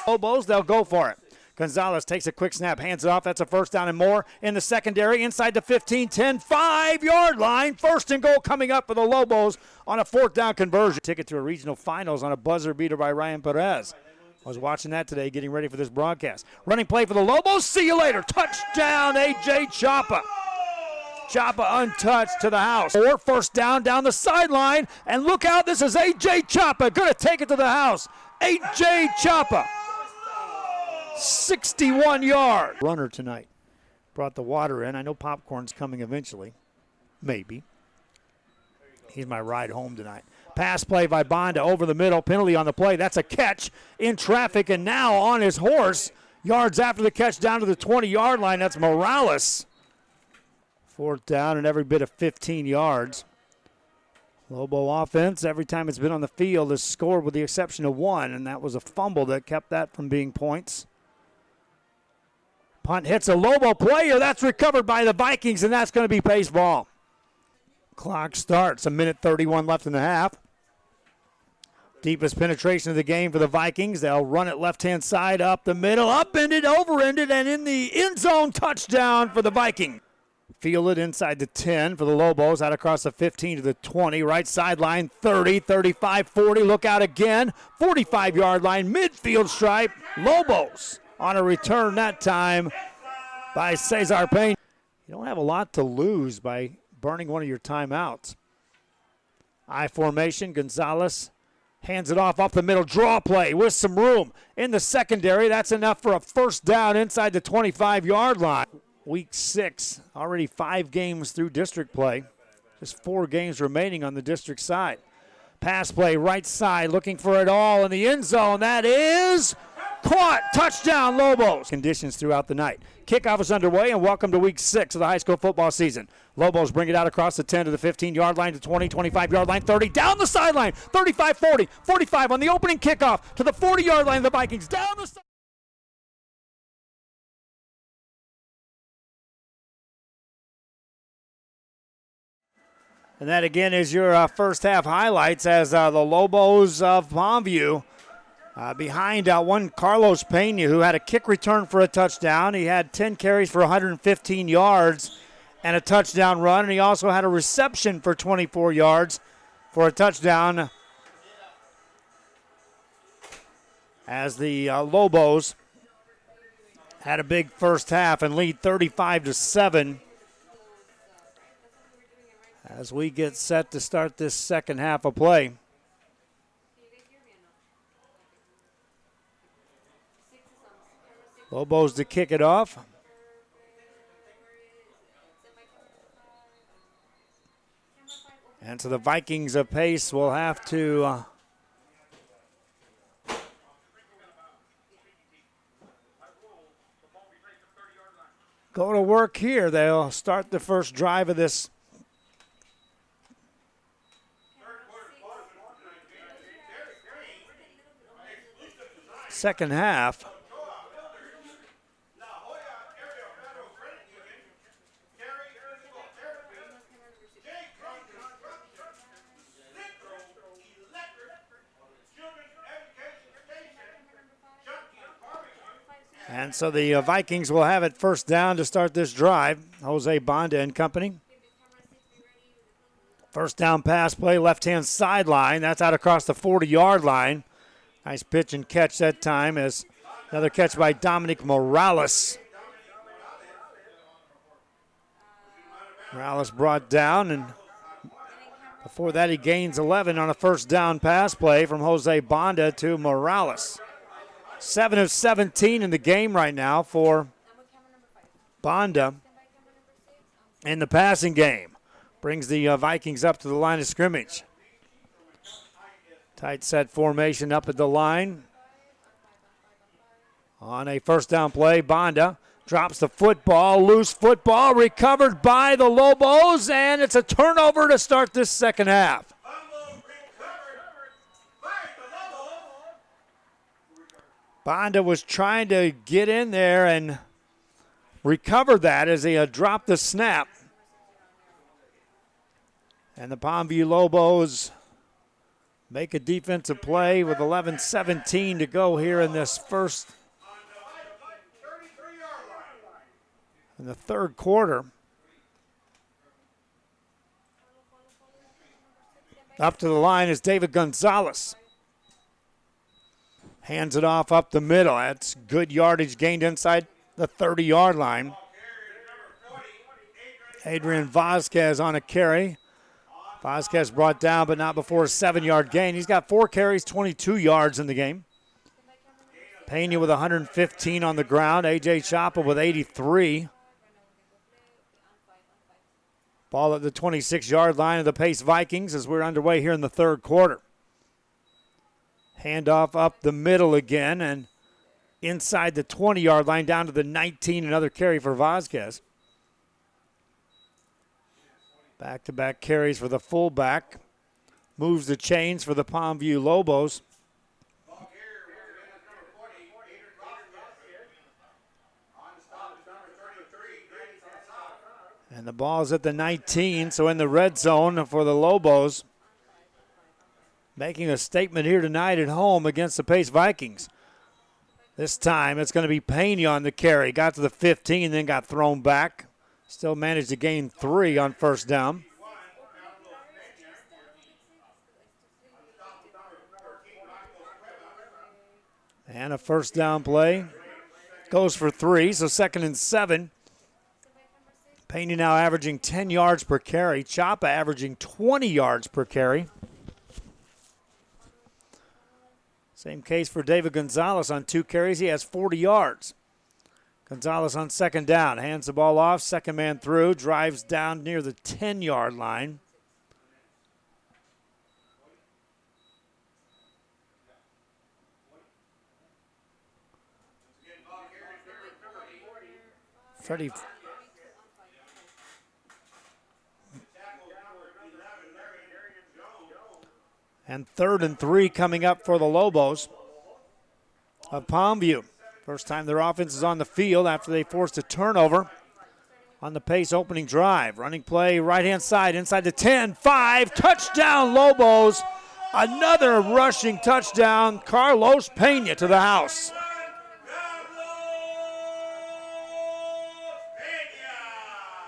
[SPEAKER 1] Lobos, they'll go for it. Gonzales takes a quick snap, hands it off. That's a first down and more in the secondary. Inside the 15, 10, 5-yard line. First and goal coming up for the Lobos on a fourth down conversion. Ticket to a regional finals on a buzzer beater by Ryan Perez. I was watching that today, getting ready for this broadcast. Running play for the Lobos. See you later. Touchdown, A.J. Chapa. Chapa untouched to the house. Or first down the sideline. And look out, this is A.J. Chapa. Going to take it to the house. A.J. Chapa. 61 yards. Runner tonight. Brought the water in. I know popcorn's coming eventually. Maybe. He's my ride home tonight. Pass play by Banda over the middle. Penalty on the play. That's a catch in traffic. And now on his horse. Yards after the catch down to the 20-yard line. That's Morales. Fourth down and every bit of 15 yards. Lobo offense, every time it's been on the field, has scored with the exception of one. And that was a fumble that kept that from being points. Punt hits a Lobo player. That's recovered by the Vikings, and that's going to be pace ball. Clock starts. 1:31 left in the half. Deepest penetration of the game for the Vikings. They'll run it left-hand side, up the middle, up-ended, over-ended, and in the end zone, touchdown for the Vikings. Fielded inside the 10 for the Lobos, out across the 15 to the 20. Right sideline, 30, 35, 40. Look out again. 45-yard line, midfield stripe. Lobos on a return that time by Cesar Pena. You don't have a lot to lose by burning one of your timeouts. I formation, Gonzales hands it off up the middle, draw play with some room in the secondary. That's enough for a first down inside the 25-yard line. Week 6, already 5 games through district play. Just 4 games remaining on the district side. Pass play right side, looking for it all in the end zone. That is caught. Touchdown, Lobos. Conditions throughout the night. Kickoff is underway, and welcome to week 6 of the high school football season. Lobos bring it out across the 10 to the 15-yard line to 20, 25-yard line, 30, down the sideline, 35, 40, 45 on the opening kickoff to the 40-yard line of the Vikings. Down the sideline. And that again is your first half highlights as the Lobos of Palmview behind one Carlos Pena, who had a kick return for a touchdown. He had 10 carries for 115 yards and a touchdown run. And he also had a reception for 24 yards for a touchdown as the Lobos had a big first half and lead 35-7. As we get set to start this second half of play. Lobos to kick it off. And so the Vikings of pace will have to go to work here. They'll start the first drive of this second half. And so the Vikings will have it first down to start this drive. Jose Banda and company. First down pass play, left-hand sideline. That's out across the 40-yard line. Nice pitch and catch that time as another catch by Dominic Morales. Morales brought down, and before that he gains 11 on a first down pass play from Jose Banda to Morales. 7 of 17 in the game right now for Banda in the passing game. Brings the Vikings up to the line of scrimmage. Tight set formation up at the line. On a first down play, Banda drops the football, loose football, recovered by the Lobos, and it's a turnover to start this second half. Banda was trying to get in there and recover that as he dropped the snap. And the Palmview Lobos make a defensive play with 11:17 to go here in this in the third quarter. Up to the line is David Gonzales. Hands it off up the middle. That's good yardage gained inside the 30-yard line. Adrian Vasquez on a carry. Vasquez brought down, but not before a 7-yard gain. He's got 4 carries, 22 yards in the game. Pena with 115 on the ground. A.J. Chapa with 83. Ball at the 26-yard line of the Pace Vikings as we're underway here in the third quarter. Handoff up the middle again and inside the 20-yard line down to the 19. Another carry for Vasquez. Back-to-back carries for the fullback. Moves the chains for the Palmview Lobos. And the ball's at the 19, so in the red zone for the Lobos. Making a statement here tonight at home against the Pace Vikings. This time it's going to be Pena on the carry. Got to the 15, then got thrown back. Still managed to gain 3 on first down. And a first down play. Goes for 3, so 2nd and 7. Pena now averaging 10 yards per carry. Chapa averaging 20 yards per carry. Same case for David Gonzales on 2 carries. He has 40 yards. Gonzales on second down. Hands the ball off. Second man through. Drives down near the 10-yard line. Freddie. And 3rd and 3 coming up for the Lobos of Palmview. First time their offense is on the field after they forced a turnover on the Pace opening drive. Running play right-hand side inside the 10, 5, touchdown Lobos. Another rushing touchdown. Carlos Pena to the house.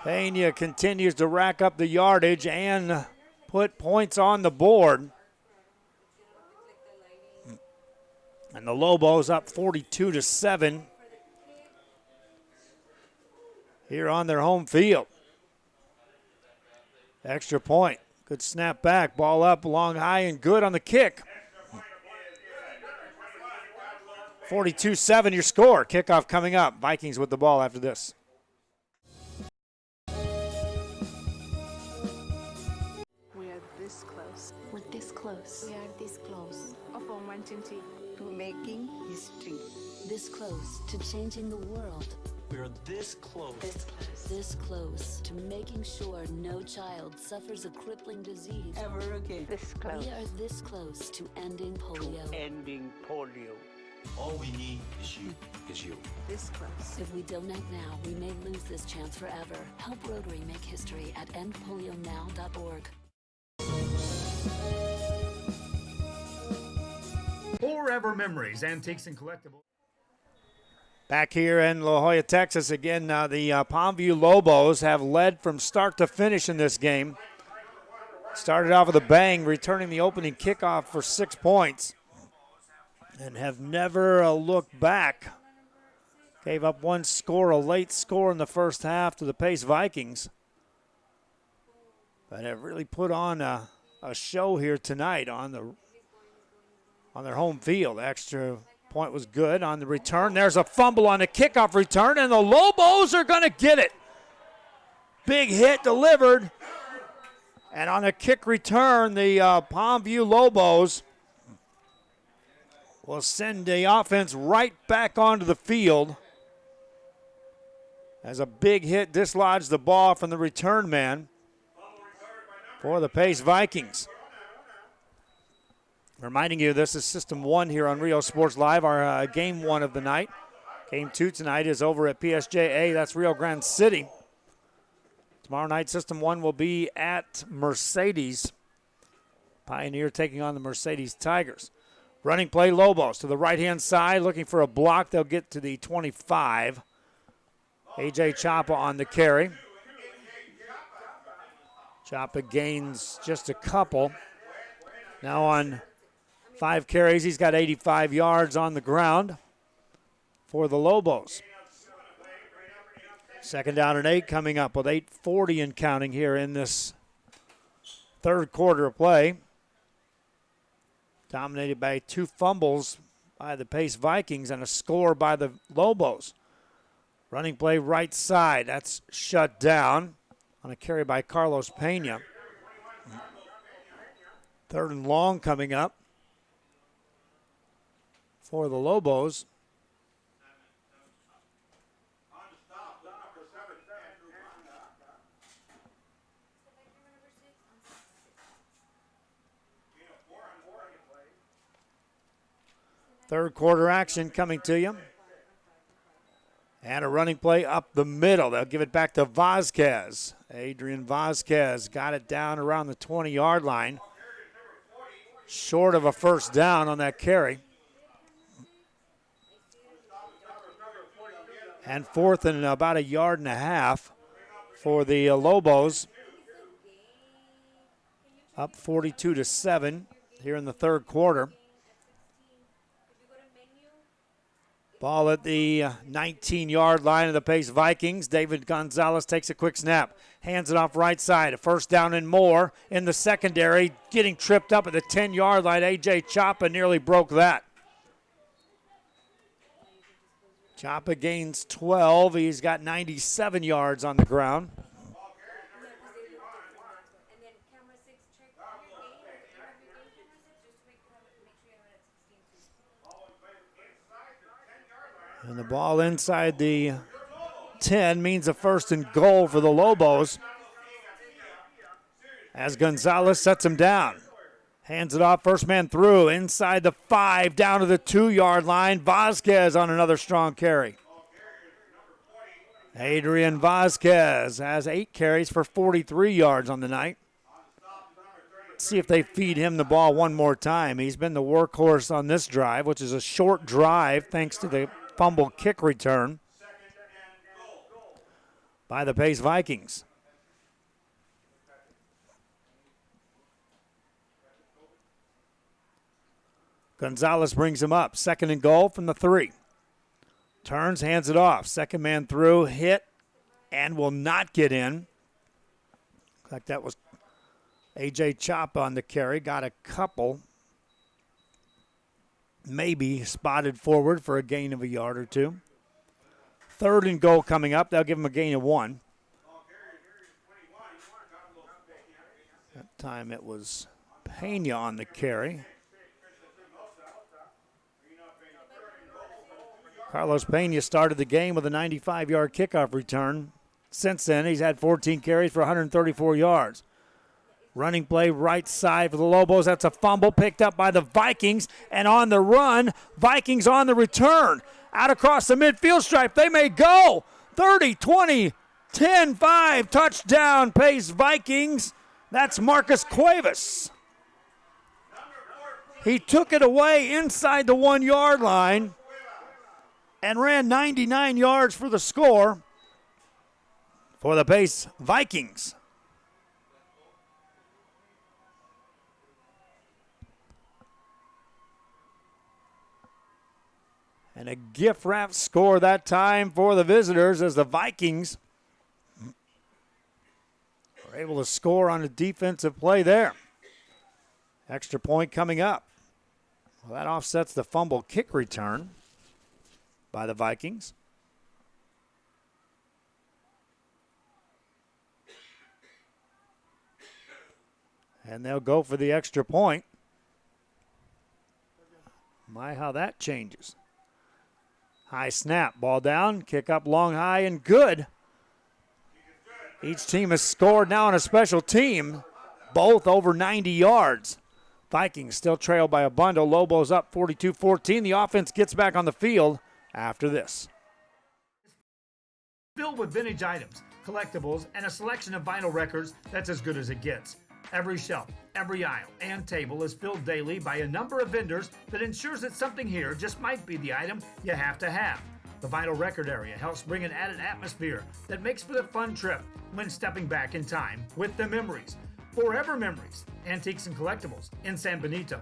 [SPEAKER 1] Pena continues to rack up the yardage and put points on the board. And the Lobos up 42-7 here on their home field. Extra point. Good snap back. Ball up, long, high, and good on the kick. 42-7 your score. Kickoff coming up. Vikings with the ball after this.
[SPEAKER 8] We are this close.
[SPEAKER 19] We're this close.
[SPEAKER 8] We are this close. Of uncertainty. To making history.
[SPEAKER 19] This close to changing the world.
[SPEAKER 22] We are this close.
[SPEAKER 19] This close. This close to making sure no child suffers a crippling disease
[SPEAKER 8] Ever again. This close.
[SPEAKER 19] We are this close to ending polio.
[SPEAKER 22] Ending polio.
[SPEAKER 16] All we need is you.
[SPEAKER 22] This close. If we donate now, we may lose this chance forever. Help Rotary make history at endpolionow.org.
[SPEAKER 13] Forever Memories, Antiques and Collectibles.
[SPEAKER 1] Back here in La Jolla, Texas, again, the Palmview Lobos have led from start to finish in this game. Started off with a bang, returning the opening kickoff for 6 points, and have never looked back. Gave up one score, a late score in the first half to the Pace Vikings. But have really put on a show here tonight on their home field. Extra point was good on the return. There's a fumble on the kickoff return, and the Lobos are going to get it. Big hit delivered. And on a kick return, the Palmview Lobos will send the offense right back onto the field as a big hit dislodged the ball from the return man for the Pace Vikings. Reminding you, this is System 1 here on Rio Sports Live, our Game 1 of the night. Game 2 tonight is over at PSJA, that's Rio Grande City. Tomorrow night, System 1 will be at Mercedes. Pioneer taking on the Mercedes Tigers. Running play, Lobos to the right-hand side, looking for a block. They'll get to the 25. A.J. Chapa on the carry. Chapa gains just a couple. Now on 5 carries, he's got 85 yards on the ground for the Lobos. Second down and 8 coming up with 8:40 and counting here in this third quarter of play. Dominated by 2 fumbles by the Pace Vikings and a score by the Lobos. Running play right side, that's shut down on a carry by Carlos Pena. Third and long coming up for the Lobos. Third quarter action coming to you. And a running play up the middle. They'll give it back to Vasquez. Adrian Vasquez got it down around the 20-yard line. Short of a first down on that carry. And fourth and about 1.5 yards for the Lobos. Up 42-7 here in the third quarter. Ball at the 19-yard line of the Pace Vikings. David Gonzales takes a quick snap. Hands it off right side. A first down and more in the secondary. Getting tripped up at the 10-yard line. A.J. Chapa nearly broke that. Chapa gains 12. He's got 97 yards on the ground. And the ball inside the 10 means a first and goal for the Lobos as Gonzales sets him down. Hands it off, first man through, inside the 5, down to the 2-yard line. Vasquez on another strong carry. Adrian Vasquez has 8 carries for 43 yards on the night. Let's see if they feed him the ball one more time. He's been the workhorse on this drive, which is a short drive thanks to the fumble kick return by the Pace Vikings. Gonzales brings him up. Second and goal from the 3. Turns, hands it off. Second man through, hit, and will not get in. Looks like that was A.J. Chapa on the carry. Got a couple. Maybe spotted forward for a gain of 1 yard or 2. Third and goal coming up. They'll give him a gain of 1. That time it was Pena on the carry. Carlos Pena started the game with a 95-yard kickoff return. Since then, he's had 14 carries for 134 yards. Running play right side for the Lobos. That's a fumble picked up by the Vikings. And on the run, Vikings on the return. Out across the midfield stripe. They may go. 30, 20, 10, 5. Touchdown pace Vikings. That's Marcus Cuevas. He took it away inside the 1 yard line and ran 99 yards for the score for the pace Vikings. And a gift wrap score that time for the visitors as the Vikings were able to score on a defensive play there. Extra point coming up. Well, that offsets the fumble kick return by the Vikings. And they'll go for the extra point. My, how that changes. High snap, ball down, kick up long, high, and good. Each team has scored now on a special team, both over 90 yards. Vikings still trail by a bundle. Lobos up 42-14. The offense gets back on the field after this.
[SPEAKER 13] Filled with vintage items, collectibles, and a selection of vinyl records that's as good as it gets. Every shelf, every aisle, and table is filled daily by a number of vendors that ensures that something here just might be the item you have to have. The vinyl record area helps bring an added atmosphere that makes for the fun trip when stepping back in time with the memories. Forever Memories, Antiques and Collectibles in San Benito.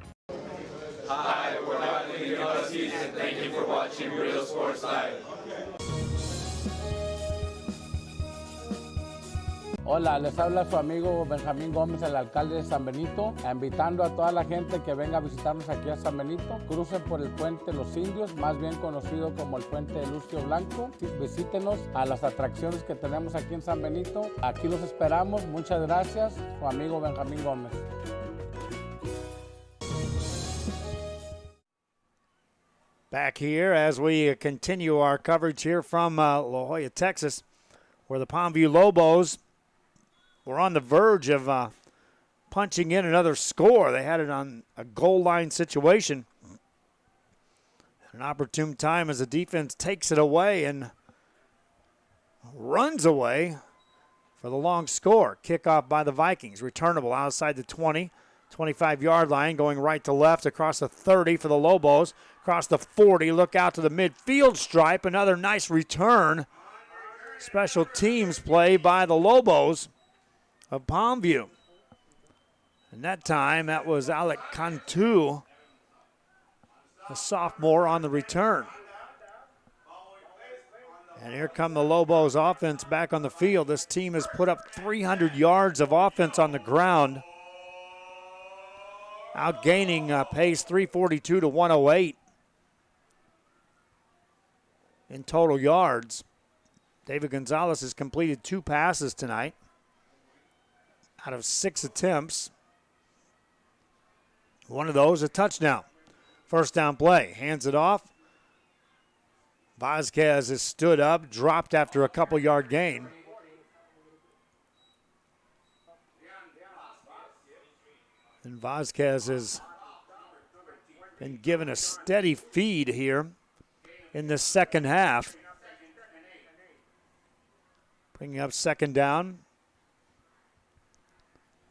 [SPEAKER 16] Hi, we're Untitled Penalties, and thank you for watching Real Sports Live.
[SPEAKER 3] Hola, les habla su amigo Benjamín Gómez, el alcalde de San Benito, invitando a toda la gente que venga a visitarnos aquí a San Benito. Crucen por el puente Los Indios, más bien conocido como el puente de Lucio Blanco. Visítenos a las atracciones que tenemos aquí en San Benito. Aquí los esperamos. Muchas gracias. Su amigo Benjamín Gómez.
[SPEAKER 1] Back here as we continue our coverage here from La Jolla, Texas, where the Palmview Lobos were on the verge of punching in another score. They had it on a goal line situation. An opportune time as the defense takes it away and runs away for the long score. Kickoff by the Vikings. Returnable outside the 20, 25-yard line, going right to left across the 30 for the Lobos. Across the 40, look out to the midfield stripe. Another nice return. Special teams play by the Lobos of Palmview. And that time, that was Alec Cantu, a sophomore, on the return. And here come the Lobos offense back on the field. This team has put up 300 yards of offense on the ground, outgaining pace 342 to 108 in total yards. David Gonzales has completed 2 passes tonight out of 6 attempts. One of those a touchdown. First down play. Hands it off. Vasquez has stood up, dropped after a couple-yard gain. And Vasquez has been given a steady feed here in the second half. Bringing up second down.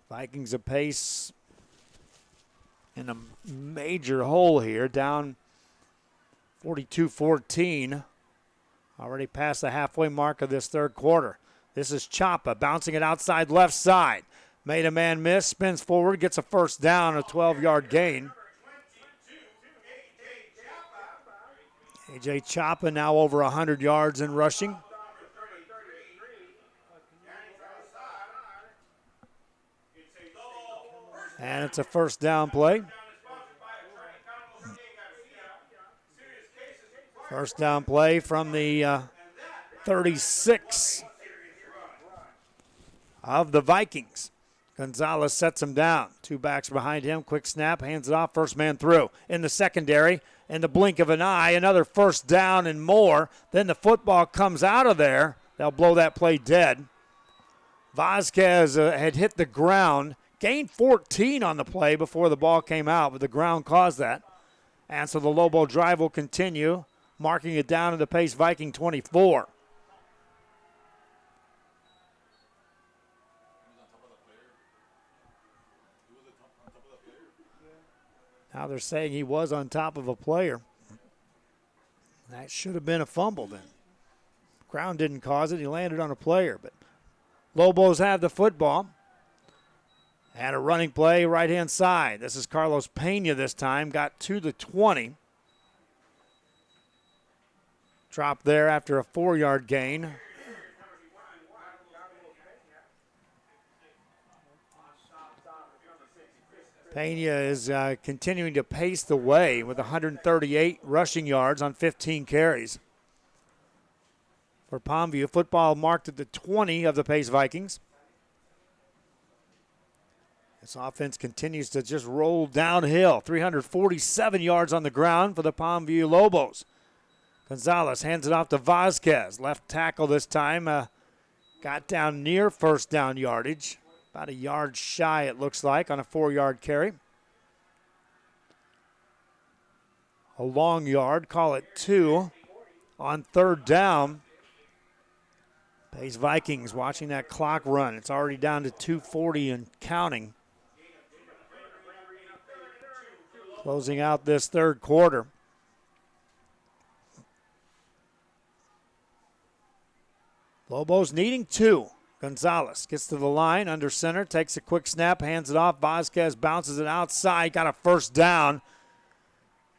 [SPEAKER 1] Vikings apace in a major hole here, down 42-14. Already past the halfway mark of this third quarter. This is Chapa bouncing it outside left side. Made a man miss, spins forward, gets a first down, a 12-yard gain. A.J. Chapa now over 100 yards in rushing. And it's a first down play. First down play from the 36 of the Vikings. Gonzales sets him down. 2 backs behind him. Quick snap, hands it off. First man through. In the secondary, in the blink of an eye, another first down and more. Then the football comes out of there. They'll blow that play dead. Vasquez had hit the ground, gained 14 on the play before the ball came out, but the ground caused that. And so the Lobo drive will continue, marking it down to the Pace Viking 24. Now they're saying he was on top of a player. That should have been a fumble then. Ground didn't cause it. He landed on a player. But Lobos have the football. And a running play right-hand side. This is Carlos Pena this time. Got to the 20. Dropped there after a 4-yard gain. Pena is continuing to pace the way with 138 rushing yards on 15 carries. For Palmview, football marked at the 20 of the Pace Vikings. This offense continues to just roll downhill. 347 yards on the ground for the Palmview Lobos. Gonzales hands it off to Vasquez. Left tackle this time. Got down near first down yardage. About a yard shy, it looks like, on a 4-yard carry. A long yard, call it 2 on third down. Pace Vikings watching that clock run. It's already down to 2:40 and counting. Closing out this third quarter. Lobos needing 2. Gonzales gets to the line, under center, takes a quick snap, hands it off. Vasquez bounces it outside, got a first down.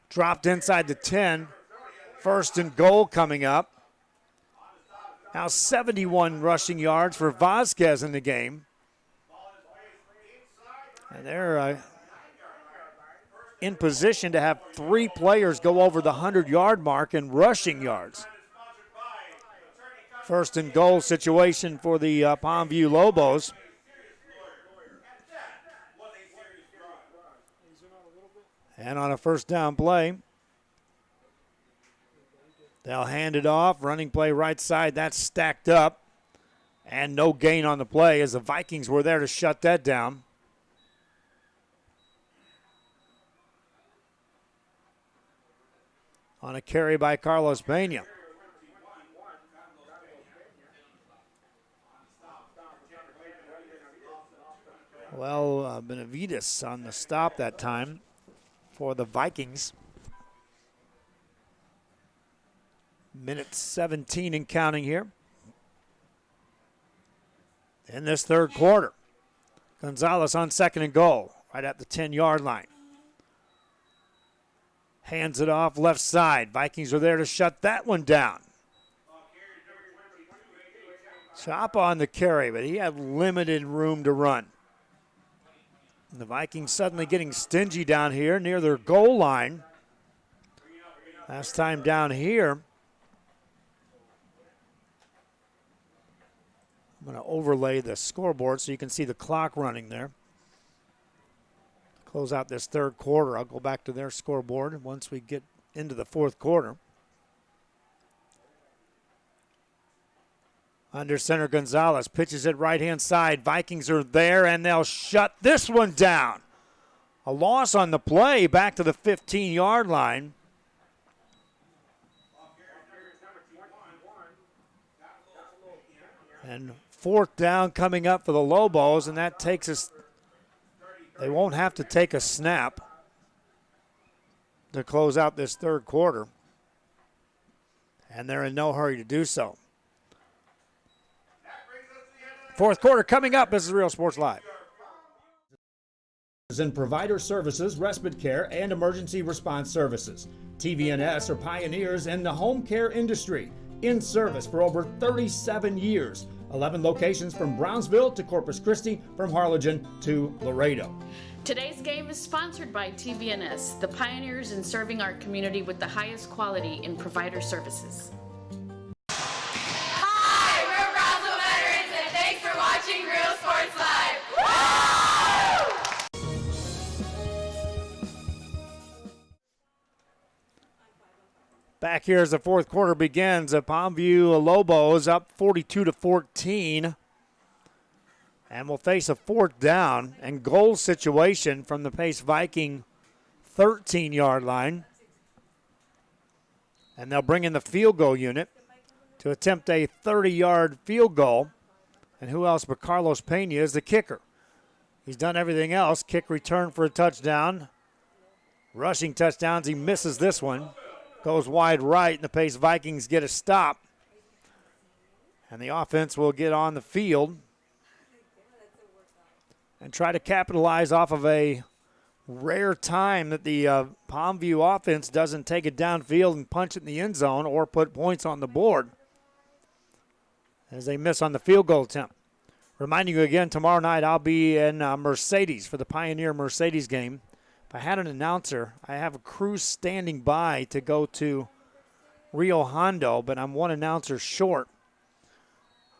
[SPEAKER 1] Dropped inside the 10. First and goal coming up. Now 71 rushing yards for Vasquez in the game. And they're in position to have 3 players go over the 100-yard mark in rushing yards. First and goal situation for the Palmview Lobos. And on a first down play, they'll hand it off. Running play right side, that's stacked up. And no gain on the play as the Vikings were there to shut that down. On a carry by Carlos Pena. Well, Benavides on the stop that time for the Vikings. Minute 17 and counting here. In this third quarter. Gonzales on second and goal, right at the 10-yard line. Hands it off left side. Vikings are there to shut that one down. Chop on the carry, but he had limited room to run. The Vikings suddenly getting stingy down here near their goal line. Last time down here. I'm going to overlay the scoreboard so you can see the clock running there. Close out this third quarter. I'll go back to their scoreboard once we get into the fourth quarter. Under center, Gonzales pitches it right-hand side. Vikings are there, and they'll shut this one down. A loss on the play back to the 15-yard line. And fourth down coming up for the Lobos, and that takes us, they won't have to take a snap to close out this third quarter. And they're in no hurry to do so. Fourth quarter coming up. This is Real Sports Live.
[SPEAKER 13] In provider services, respite care, and emergency response services. TVNS are pioneers in the home care industry. In service for over 37 years. 11 locations from Brownsville to Corpus Christi, from Harlingen to Laredo.
[SPEAKER 21] Today's game is sponsored by TVNS, the pioneers in serving our community with the highest quality in provider services.
[SPEAKER 6] Hi, we're Brownsville veterans, and thanks for watching Real Sports Live.
[SPEAKER 1] Back here as the fourth quarter begins, Palmview Lobos up 42-14. And will face a 4th down and goal situation from the Pace Viking 13-yard line. And they'll bring in the field goal unit to attempt a 30-yard field goal. And who else but Carlos Pena is the kicker. He's done everything else. Kick return for a touchdown. Rushing touchdowns, he misses this one. Goes wide right, and the Pace Vikings get a stop. And the offense will get on the field and try to capitalize off of a rare time that the Palmview offense doesn't take it downfield and punch it in the end zone or put points on the board as they miss on the field goal attempt. Reminding you again, tomorrow night I'll be in Mercedes for the Pioneer Mercedes game. If I had an announcer, I have a crew standing by to go to Rio Hondo, but I'm one announcer short.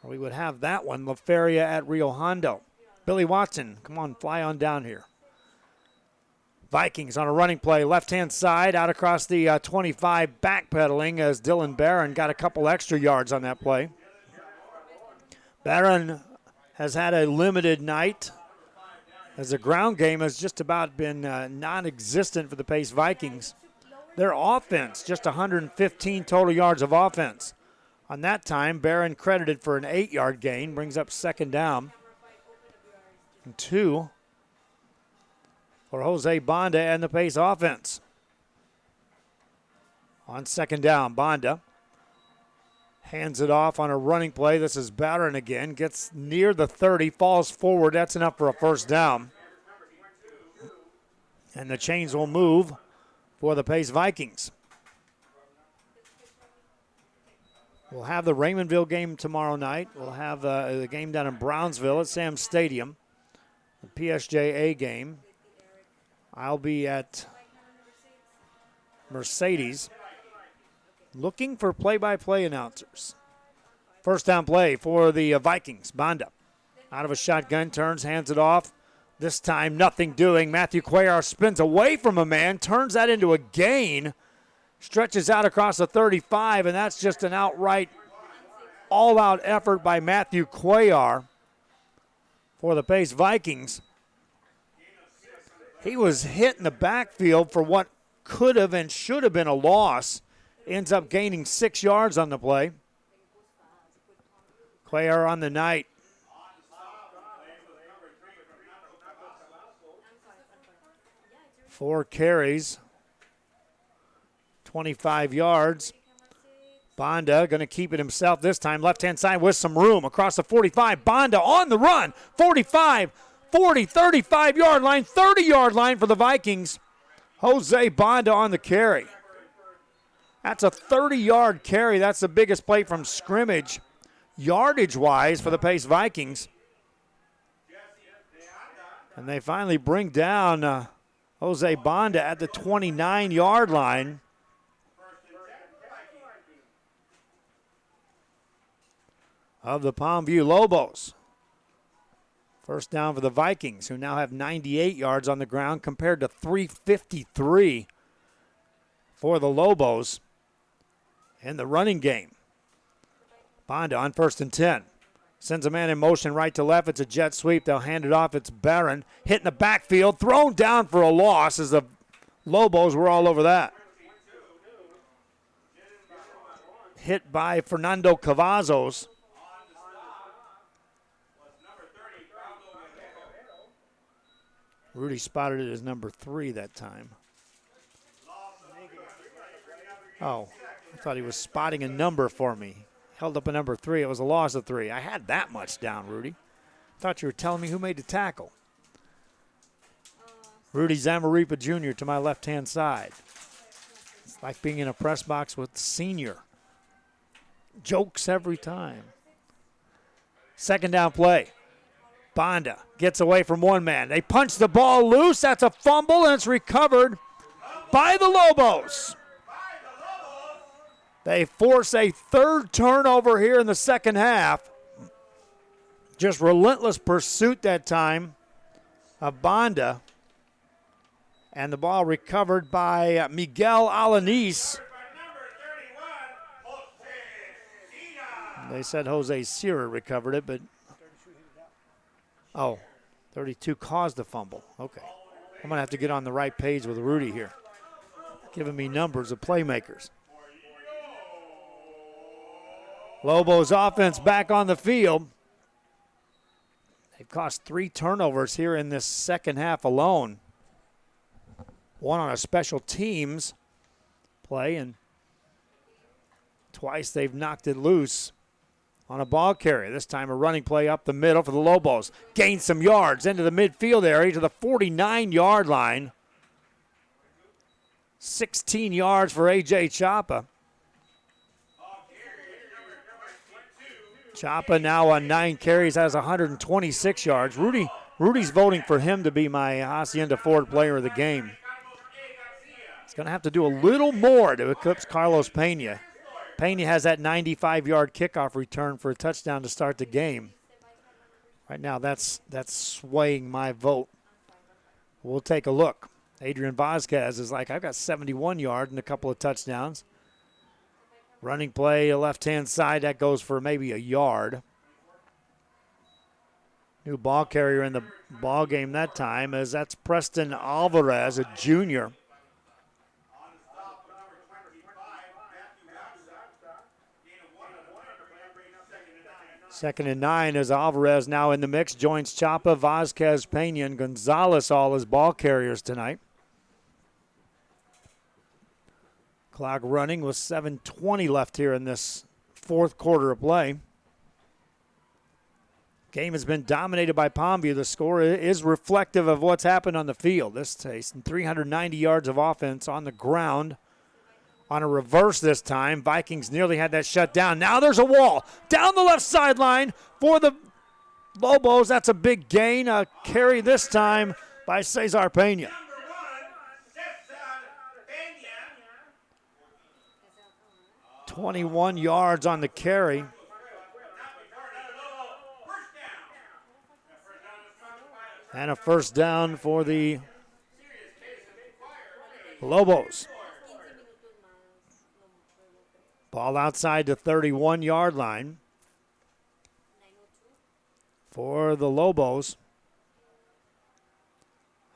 [SPEAKER 1] We would have that one, La Feria at Rio Hondo. Billy Watson, come on, fly on down here. Vikings on a running play, left-hand side, out across the 25, backpedaling as Dylan Barron got a couple extra yards on that play. Barron has had a limited night as the ground game has just about been non-existent for the Pace Vikings. Their offense, just 115 total yards of offense. On that time, Barron credited for an 8-yard gain, brings up 2nd down. And 2 for Jose Banda and the Pace offense. On 2nd down, Banda hands it off on a running play. This is Barron again. Gets near the 30, falls forward. That's enough for a 1st down. And the chains will move for the Pace Vikings. We'll have the Raymondville game tomorrow night. We'll have the game down in Brownsville at Sam Stadium. The PSJA game. I'll be at Mercedes looking for play-by-play announcers. 1st down play for the Vikings. Banda out of a shotgun, turns, hands it off. This time nothing doing. Matthew Cuellar spins away from a man, turns that into a gain, stretches out across the 35, and that's just an outright all-out effort by Matthew Cuellar for the Pace Vikings. He was hit in the backfield for what could have and should have been a loss. Ends up gaining 6 yards on the play. Cuellar on the night. Four carries, 25 yards. Banda going to keep it himself this time. Left-hand side with some room across the 45. Banda on the run. 45, 40, 35-yard line, 30-yard line for the Vikings. Jose Banda on the carry. That's a 30-yard carry. That's the biggest play from scrimmage, yardage-wise, for the Pace Vikings. And they finally bring down Jose Banda at the 29-yard line. Of the Palmview Lobos. 1st down for the Vikings, who now have 98 yards on the ground compared to 353 for the Lobos in the running game. Banda on 1st and 10. Sends a man in motion right to left. It's a jet sweep. They'll hand it off. It's Barron. Hit in the backfield. Thrown down for a loss as the Lobos were all over that. Hit by Fernando Cavazos. Rudy spotted it as number 3 that time. Oh, I thought he was spotting a number for me. Held up a number 3. It was a loss of 3. I had that much down, Rudy. Thought you were telling me who made the tackle. Rudy Zamaripa Jr. to my left-hand side. It's like being in a press box with Senior. Jokes every time. 2nd down play. Banda gets away from one man. They punch the ball loose. That's a fumble, and it's recovered by the Lobos. They force a 3rd turnover here in the 2nd half. Just relentless pursuit that time of Banda. And the ball recovered by Miguel Alanis. They said Jose Sierra recovered it, but Oh, 32 caused the fumble. Okay. I'm going to have to get on the right page with Rudy here. Giving me numbers of playmakers. Lobos offense back on the field. They've caused 3 turnovers here in this second half alone. One on a special teams play, and twice they've knocked it loose on a ball carry. This time a running play up the middle for the Lobos. Gained some yards into the midfield area to the 49-yard line. 16 yards for A.J. Chapa. Chapa now on 9 carries, has 126 yards. Rudy's voting for him to be my Hacienda Ford player of the game. He's going to have to do a little more to eclipse Carlos Pena. Pena has that 95-yard kickoff return for a touchdown to start the game. Right now, that's swaying my vote. We'll take a look. Adrian Vasquez is like, I've got 71 yards and a couple of touchdowns. Running play, left-hand side, that goes for maybe a yard. New ball carrier in the ball game that time, as that's Preston Alvarez, a junior. Second and 9 as Alvarez now in the mix, joins Chapa, Vasquez, Pena, and Gonzales, all as ball carriers tonight. Clock running with 7:20 left here in this fourth quarter of play. Game has been dominated by Palmview. The score is reflective of what's happened on the field. This takes 390 yards of offense on the ground. On a reverse this time, Vikings nearly had that shut down. Now there's a wall down the left sideline for the Lobos. That's a big gain. A carry this time by Cesar Pena. $21 yards on the carry. And a first down for the Lobos. Ball outside the 31-yard line for the Lobos.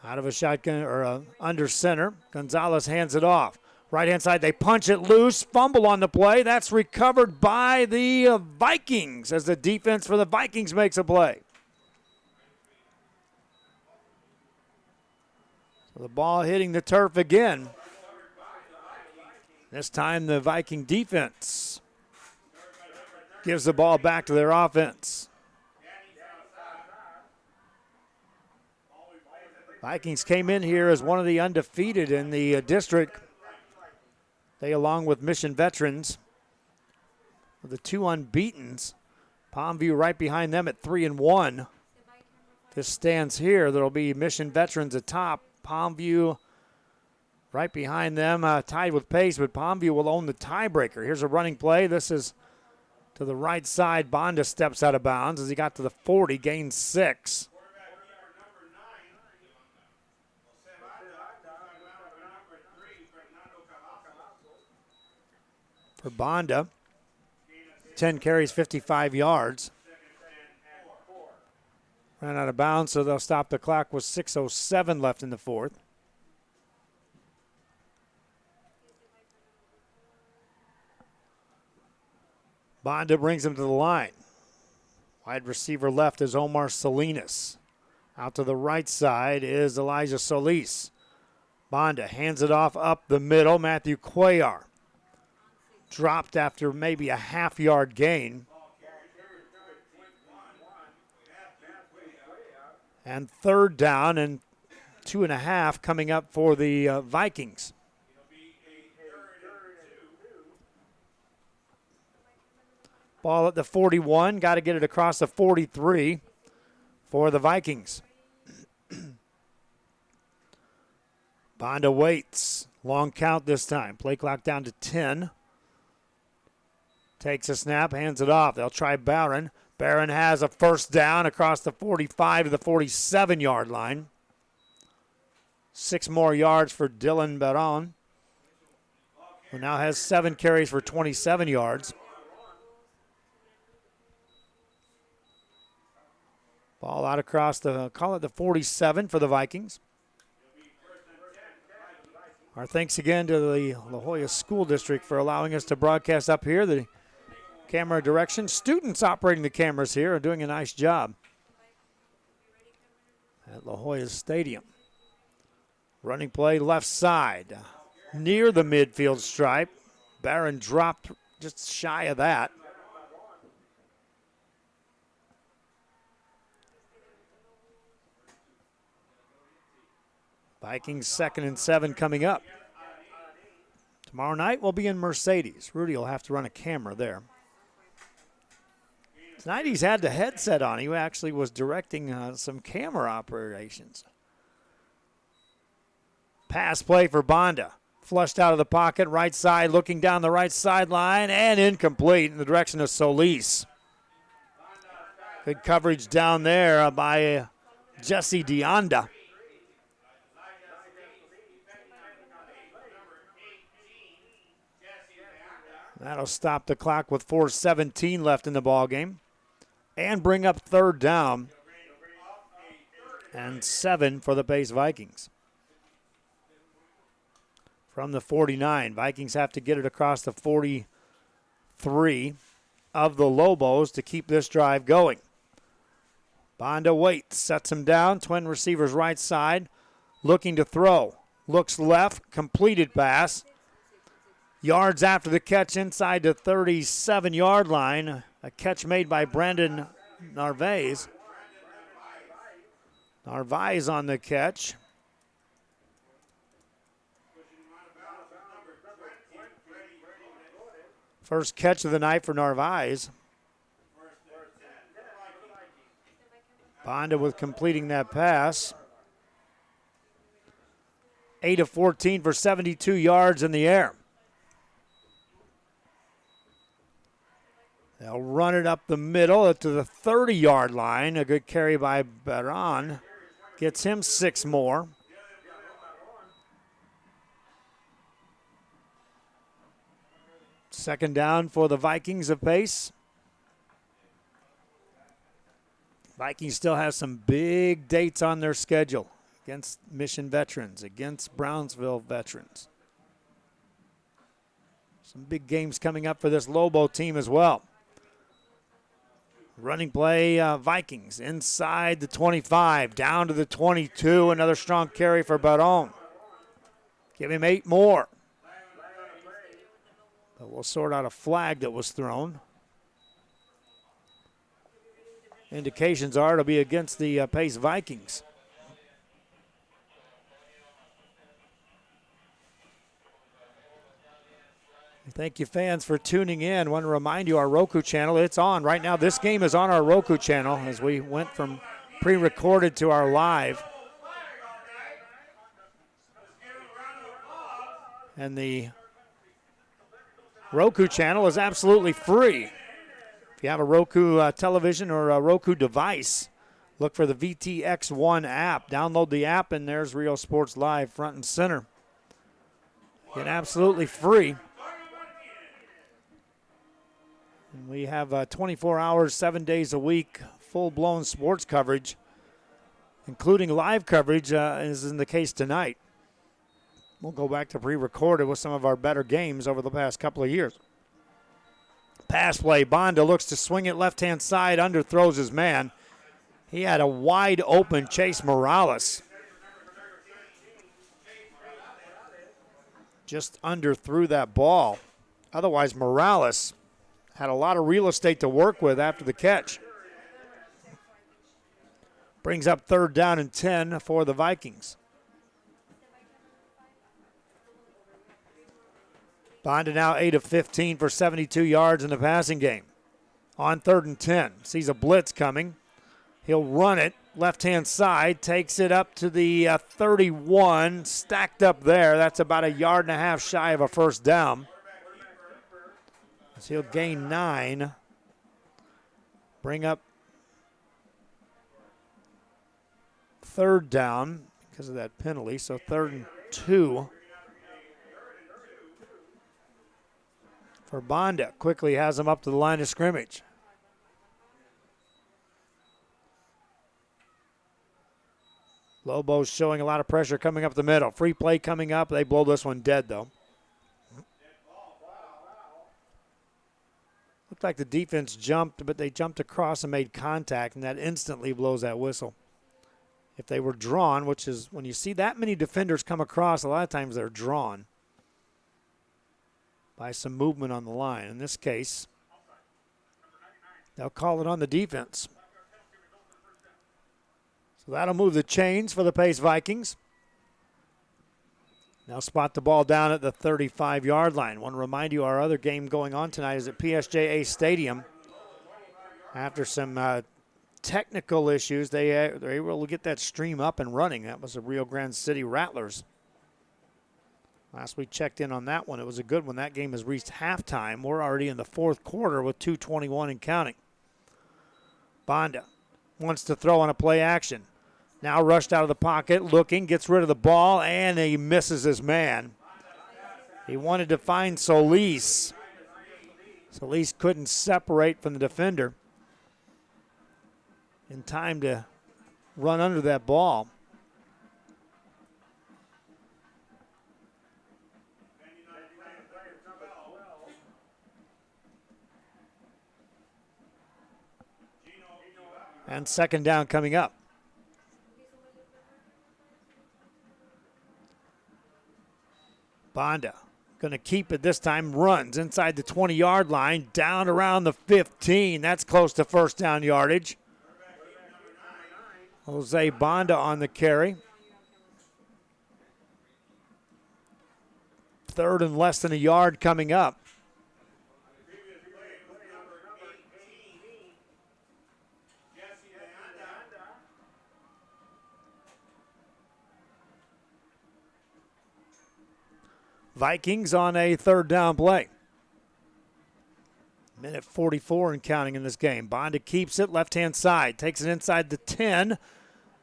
[SPEAKER 1] Out of a shotgun or under center. Gonzales hands it off. Right-hand side, they punch it loose. Fumble on the play. That's recovered by the Vikings as the defense for the Vikings makes a play. So the ball hitting the turf again. This time the Viking defense gives the ball back to their offense. Vikings came in here as one of the undefeated in the district. They, along with Mission Veterans, are the 2 unbeatens. Palmview right behind them at 3-1. This stands here. There will be Mission Veterans atop. Palmview right behind them, tied with pace, but Palmview will own the tiebreaker. Here's a running play. This is to the right side. Banda steps out of bounds as he got to the 40, gains 6. For Banda, 10 carries, 55 yards. Ran out of bounds, so they'll stop the clock with 6:07 left in the fourth. Banda brings him to the line. Wide receiver left is Omar Salinas. Out to the right side is Elijah Solis. Banda hands it off up the middle. Matthew Cuellar dropped after maybe a half-yard gain. And third down and 2.5 coming up for the Vikings. Ball at the 41. Got to get it across the 43 for the Vikings. Banda waits. Long count this time. Play clock down to 10. Takes a snap, hands it off. They'll try Barron. Barron has a first down across the 45 to the 47-yard line. 6 more yards for Dylan Barron, who now has 7 carries for 27 yards. Ball out across the, call it the 47 for the Vikings. Our thanks again to the La Jolla School District for allowing us to broadcast up here. The camera direction. Students operating the cameras here are doing a nice job at La Jolla Stadium. Running play left side, near the midfield stripe. Barron dropped just shy of that. Vikings 2nd and 7 coming up. Tomorrow night we'll be in Mercedes. Rudy will have to run a camera there. Tonight he's had the headset on. He actually was directing some camera operations. Pass play for Banda. Flushed out of the pocket, right side, looking down the right sideline, and incomplete in the direction of Solis. Good coverage down there by Jesse Deonda. That'll stop the clock with 4:17 left in the ballgame and bring up 3rd down and 7 for the Pace Vikings. From the 49, Vikings have to get it across the 43 of the Lobos to keep this drive going. Banda waits, sets him down, twin receivers right side, looking to throw. Looks left, completed pass. Yards after the catch inside the 37-yard line. A catch made by Brandon Narvaez. Narvaez on the catch. First catch of the night for Narvaez. Banda with completing that pass. 8 of 14 for 72 yards in the air. They'll run it up the middle to the 30-yard line. A good carry by Baran. Gets him 6 more. Second down for the Vikings of pace. Vikings still have some big dates on their schedule against Mission veterans, against Brownsville veterans. Some big games coming up for this Lobo team as well. Running play, Vikings inside the 25, down to the 22. Another strong carry for Baron. Give him 8 more. But we'll sort out a flag that was thrown. Indications are it'll be against the Pace Vikings. Thank you, fans, for tuning in. I want to remind you, our Roku channel, it's on. Right now, this game is on our Roku channel as we went from pre-recorded to our live. And the Roku channel is absolutely free. If you have a Roku television or a Roku device, look for the VTX1 app. Download the app, and there's Real Sports Live front and center. Get absolutely free. And we have 24 hours, 7 days a week, full-blown sports coverage, including live coverage, as in the case tonight. We'll go back to pre-recorded with some of our better games over the past couple of years. Pass play, Banda looks to swing it left-hand side, underthrows his man. He had a wide-open Chase Morales. Just underthrew that ball. Otherwise, Morales had a lot of real estate to work with after the catch. Brings up 3rd down and 10 for the Vikings. Banda now 8 of 15 for 72 yards in the passing game. On 3rd and 10, sees a blitz coming. He'll run it left-hand side, takes it up to the 31, stacked up there. That's about a yard and a half shy of a first down. So he'll gain 9. Bring up 3rd down because of that penalty. So 3rd and 2 for Banda. Quickly has him up to the line of scrimmage. Lobos showing a lot of pressure coming up the middle. Free play coming up. They blow this one dead, though. Looked like the defense jumped, but they jumped across and made contact, and that instantly blows that whistle. If they were drawn, which is when you see that many defenders come across, a lot of times they're drawn by some movement on the line. In this case, they'll call it on the defense. So that'll move the chains for the Pace Vikings. Now spot the ball down at the 35-yard line. Want to remind you our other game going on tonight is at PSJA Stadium. After some technical issues, they're able to get that stream up and running. That was the Rio Grande City Rattlers. Last we checked in on that one, it was a good one. That game has reached halftime. We're already in the fourth quarter with 2:21 and counting. Banda wants to throw on a play action. Now rushed out of the pocket, looking, gets rid of the ball, and he misses his man. He wanted to find Solis. Solis couldn't separate from the defender in time to run under that ball. And second down coming up. Banda going to keep it this time, runs inside the 20-yard line, down around the 15. That's close to first down yardage. Jose Banda on the carry. Third and less than a yard coming up. Vikings on a third down play. Minute 44 and counting in this game. Banda keeps it left-hand side. Takes it inside the 10.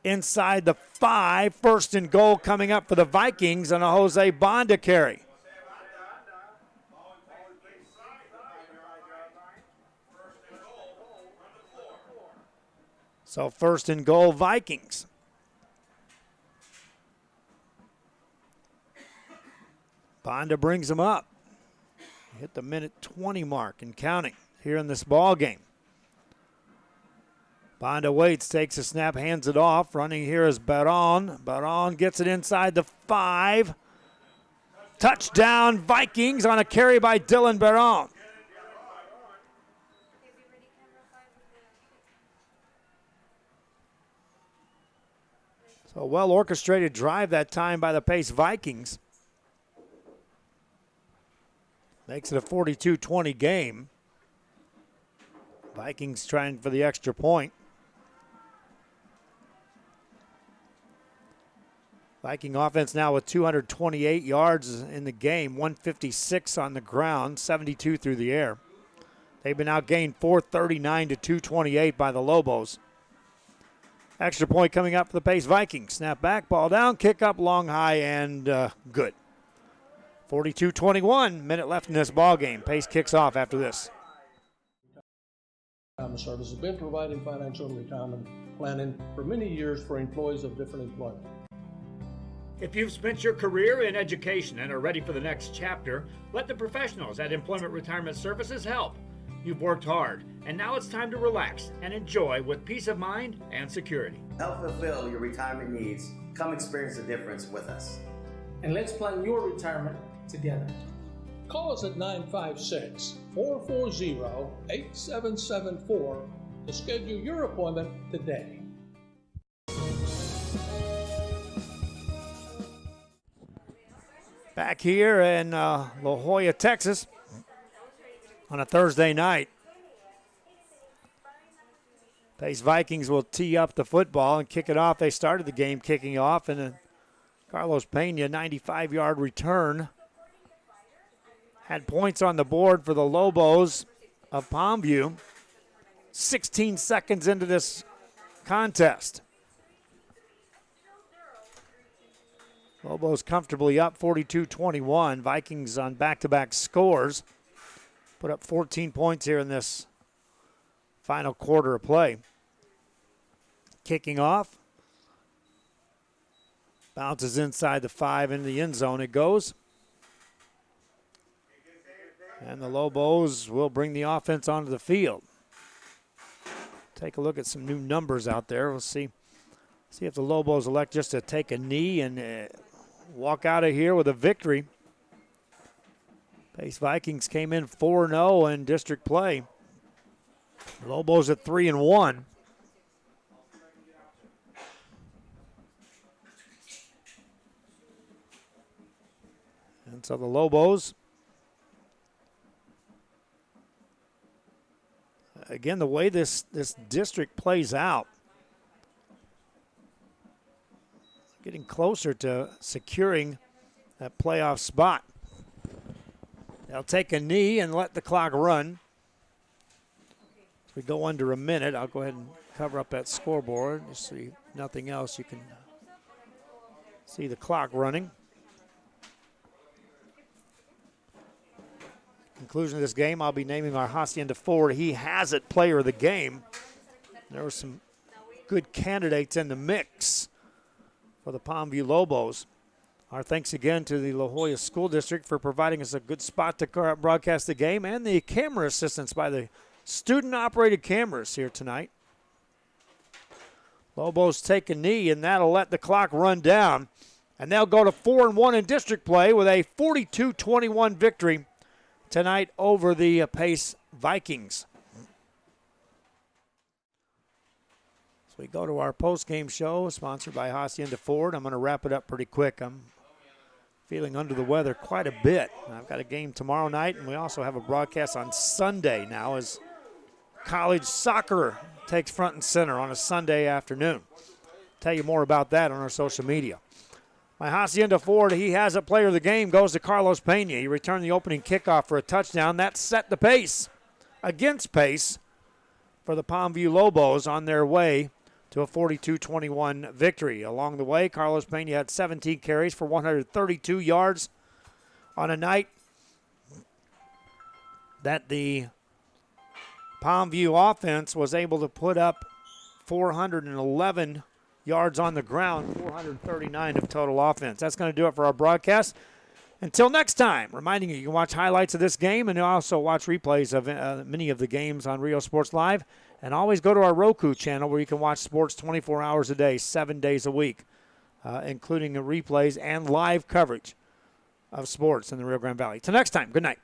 [SPEAKER 1] Inside the 5. First and goal coming up for the Vikings on a Jose Banda carry. So first and goal Vikings. Banda brings him up. Hit the minute 20 mark and counting here in this ball game. Banda waits, takes a snap, hands it off. Running here is Baron. Baron gets it inside the 5. Touchdown Vikings on a carry by Dylan Baron. So a well-orchestrated drive that time by the Pace Vikings. Makes it a 42-20 game. Vikings trying for the extra point. Viking offense now with 228 yards in the game, 156 on the ground, 72 through the air. They've been outgained 439 to 228 by the Lobos. Extra point coming up for the Pace Vikings. Snap back, ball down, kick up, long, high, and good. 42-21, minute left in this ball game. Pace kicks off after this.
[SPEAKER 12] Retirement Service has been providing financial and retirement planning for many years for employees of different employment.
[SPEAKER 13] If you've spent your career in education and are ready for the next chapter, let the professionals at Employment Retirement Services help. You've worked hard, and now it's time to relax and enjoy with peace of mind and security.
[SPEAKER 14] Help fulfill your retirement needs. Come experience the difference with us.
[SPEAKER 4] And let's plan your retirement together.
[SPEAKER 12] Call us at 956-440-8774 to schedule your appointment today.
[SPEAKER 1] Back here in La Jolla, Texas on a Thursday night. Pace Vikings will tee up the football and kick it off. They started the game kicking off, and then Carlos Pena, 95-yard return. Had points on the board for the Lobos of Palmview. 16 seconds into this contest. Lobos comfortably up 42-21. Vikings on back-to-back scores. Put up 14 points here in this final quarter of play. Kicking off. Bounces inside the 5 into the end zone. It goes. And the Lobos will bring the offense onto the field. Take a look at some new numbers out there. We'll see if the Lobos elect just to take a knee and walk out of here with a victory. Pace Vikings came in 4-0 in district play. Lobos at 3-1. And so the Lobos, again, the way this district plays out, getting closer to securing that playoff spot. They'll take a knee and let the clock run. As we go under a minute, I'll go ahead and cover up that scoreboard. You see nothing else, you can see the clock running. Conclusion of this game, I'll be naming our Hacienda Ford He Has It player of the game. There were some good candidates in the mix for the Palmview Lobos. Our thanks again to the La Jolla School District for providing us a good spot to broadcast the game, and the camera assistance by the student-operated cameras here tonight. Lobos take a knee, and that'll let the clock run down. And they'll go to 4-1 in district play with a 42-21 victory tonight over the Pace Vikings. So we go to our post-game show, sponsored by Hacienda Ford. I'm going to wrap it up pretty quick. I'm feeling under the weather quite a bit. I've got a game tomorrow night, and we also have a broadcast on Sunday now as college soccer takes front and center on a Sunday afternoon. Tell you more about that on our social media. My Hacienda Ford He Has It player of the game goes to Carlos Pena. He returned the opening kickoff for a touchdown. That set the pace against pace for the Palmview Lobos on their way to a 42-21 victory. Along the way, Carlos Pena had 17 carries for 132 yards on a night that the Palmview offense was able to put up 411 yards on the ground, 439 of total offense. That's going to do it for our broadcast. Until next time, reminding you can watch highlights of this game and also watch replays of many of the games on Rio Sports Live. And always go to our Roku channel where you can watch sports 24 hours a day, 7 days a week, including the replays and live coverage of sports in the Rio Grande Valley. Till next time, good night.